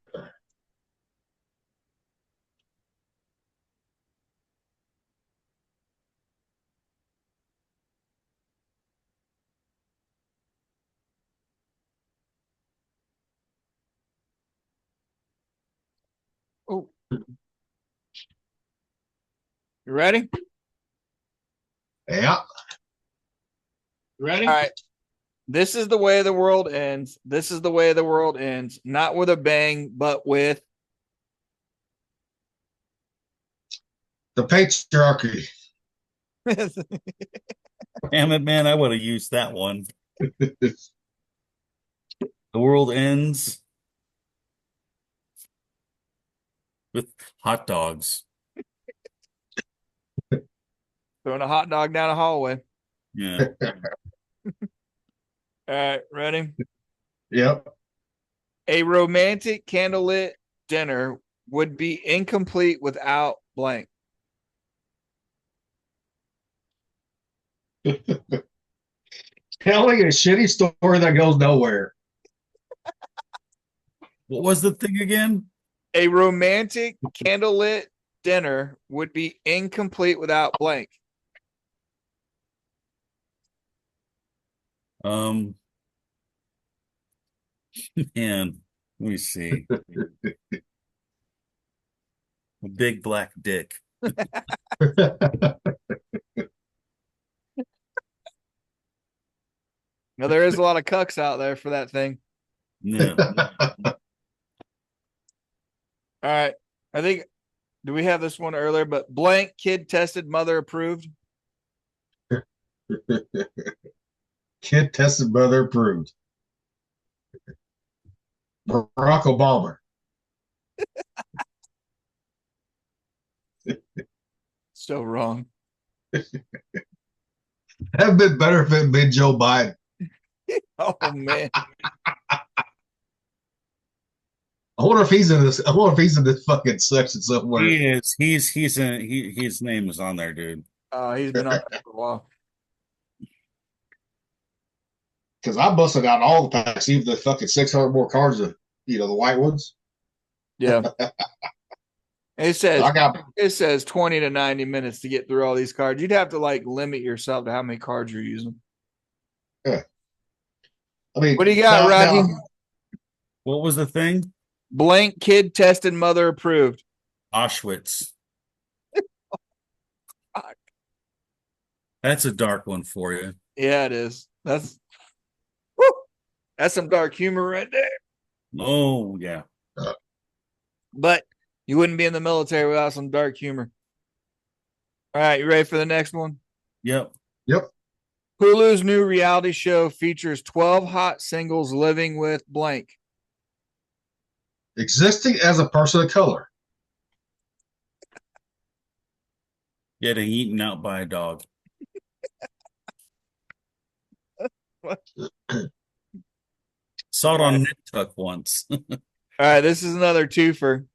Oh, you ready? Yeah. Ready? All right. This is the way the world ends. This is the way the world ends. Not with a bang, but with The patriarchy. Damn it, man! I would have used that one. The world ends with hot dogs. throwing a hot dog down a hallway. Yeah. All right, ready? Yep. A romantic candlelit dinner would be incomplete without blank. Telling a shitty story that goes nowhere. What was the thing again? A romantic candlelit dinner would be incomplete without blank. Um, man, let me see. A big black dick. Now there is a lot of cucks out there for that thing. Yeah. All right. I think do we have this one earlier? But blank kid tested, mother approved. Kid tested, mother approved. Barack Obama. Still wrong. That'd been better if it had been Joe Biden. Oh man. I wonder if he's in this. I wonder if he's in this fucking section somewhere. He is. His name is on there, dude. He's been on there for a while. Because I busted out all the packs, even the fucking 600 more cards of the white ones. Yeah. It says I got 20 to 90 minutes to get through all these cards. You'd have to like limit yourself to how many cards you're using. yeah. I mean, What do you got, Rocky? What was the thing? Blank kid tested, mother approved. Auschwitz. That's a dark one for you. Yeah, it is. That's some dark humor right there. Oh, yeah. But you wouldn't be in the military without some dark humor. All right, you ready for the next one? Yep. Yep. Hulu's new reality show features 12 hot singles living with blank. Existing as a person of color. Getting eaten out by a dog. Saw it on NetTuck once. All right, this is another twofer.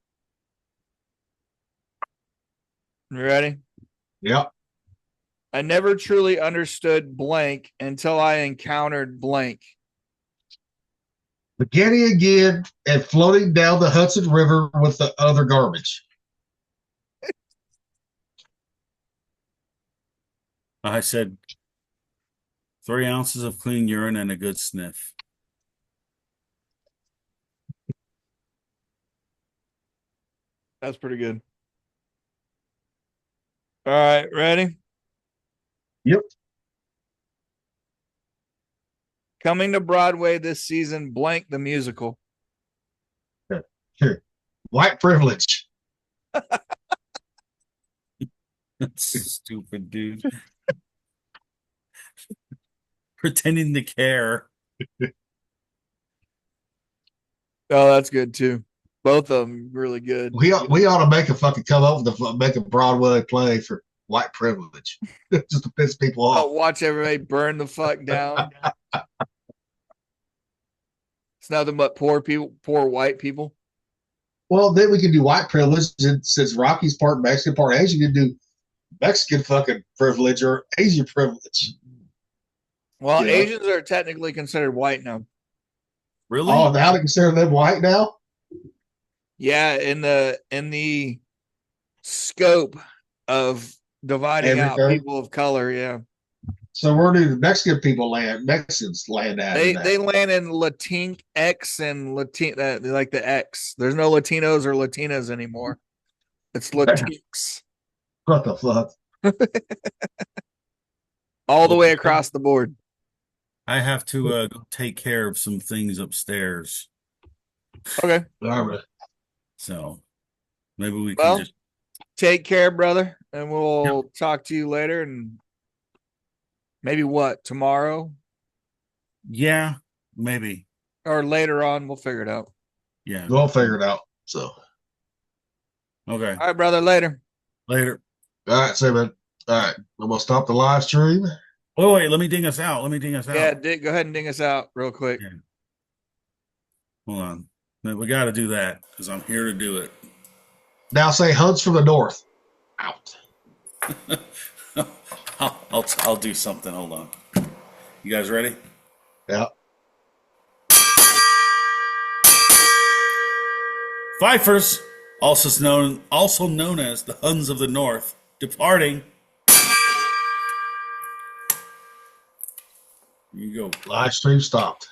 You ready? Yep. I never truly understood blank until I encountered blank. Beginning again and floating down the Hudson River with the other garbage. I said 3 ounces of clean urine and a good sniff. That's pretty good. All right, ready? Yep. Coming to Broadway this season, blank the musical. White privilege. That's stupid, dude. Pretending to care. Oh, that's good too. Both of them really good. We ought to make a fucking come up with make a Broadway play for white privilege, just to piss people off. Oh, watch everybody burn the fuck down. It's nothing but poor people, poor white people. Well, then we can do white privilege. And since Rocky's part Mexican, part Asian, you can do Mexican fucking privilege or Asian privilege. Well, You know? Asians are technically considered white now. Really? Oh, now they consider them white now? Yeah, in the scope of dividing out Everything. people of color, yeah. So where do the Mexican people land? Mexicans land at in They that. land in Latin X and Latin like the X. There's no Latinos or Latinas anymore. It's Latinx What the fuck? all the way across the board. I have to go take care of some things upstairs. Okay. All right. So maybe we can Well, just. take care, brother, and we'll Yep. talk to you later. And maybe what tomorrow Yeah, maybe. or later on, we'll figure it out. Yeah. We'll figure it out. So, Okay. All right, brother. Later. Later. all right, say, man. All right, I'm gonna stop the live stream. Oh, wait. Let me ding us out. Let me ding us out. Yeah, go ahead and ding us out real quick. Yeah. Hold on. No, we got to do that because I'm here to do it. Now say Hunts from the North. Out. I'll do something. Hold on. You guys ready? Yeah. Fifers, also known as the Huns of the North, departing. Here you go. Live stream stopped.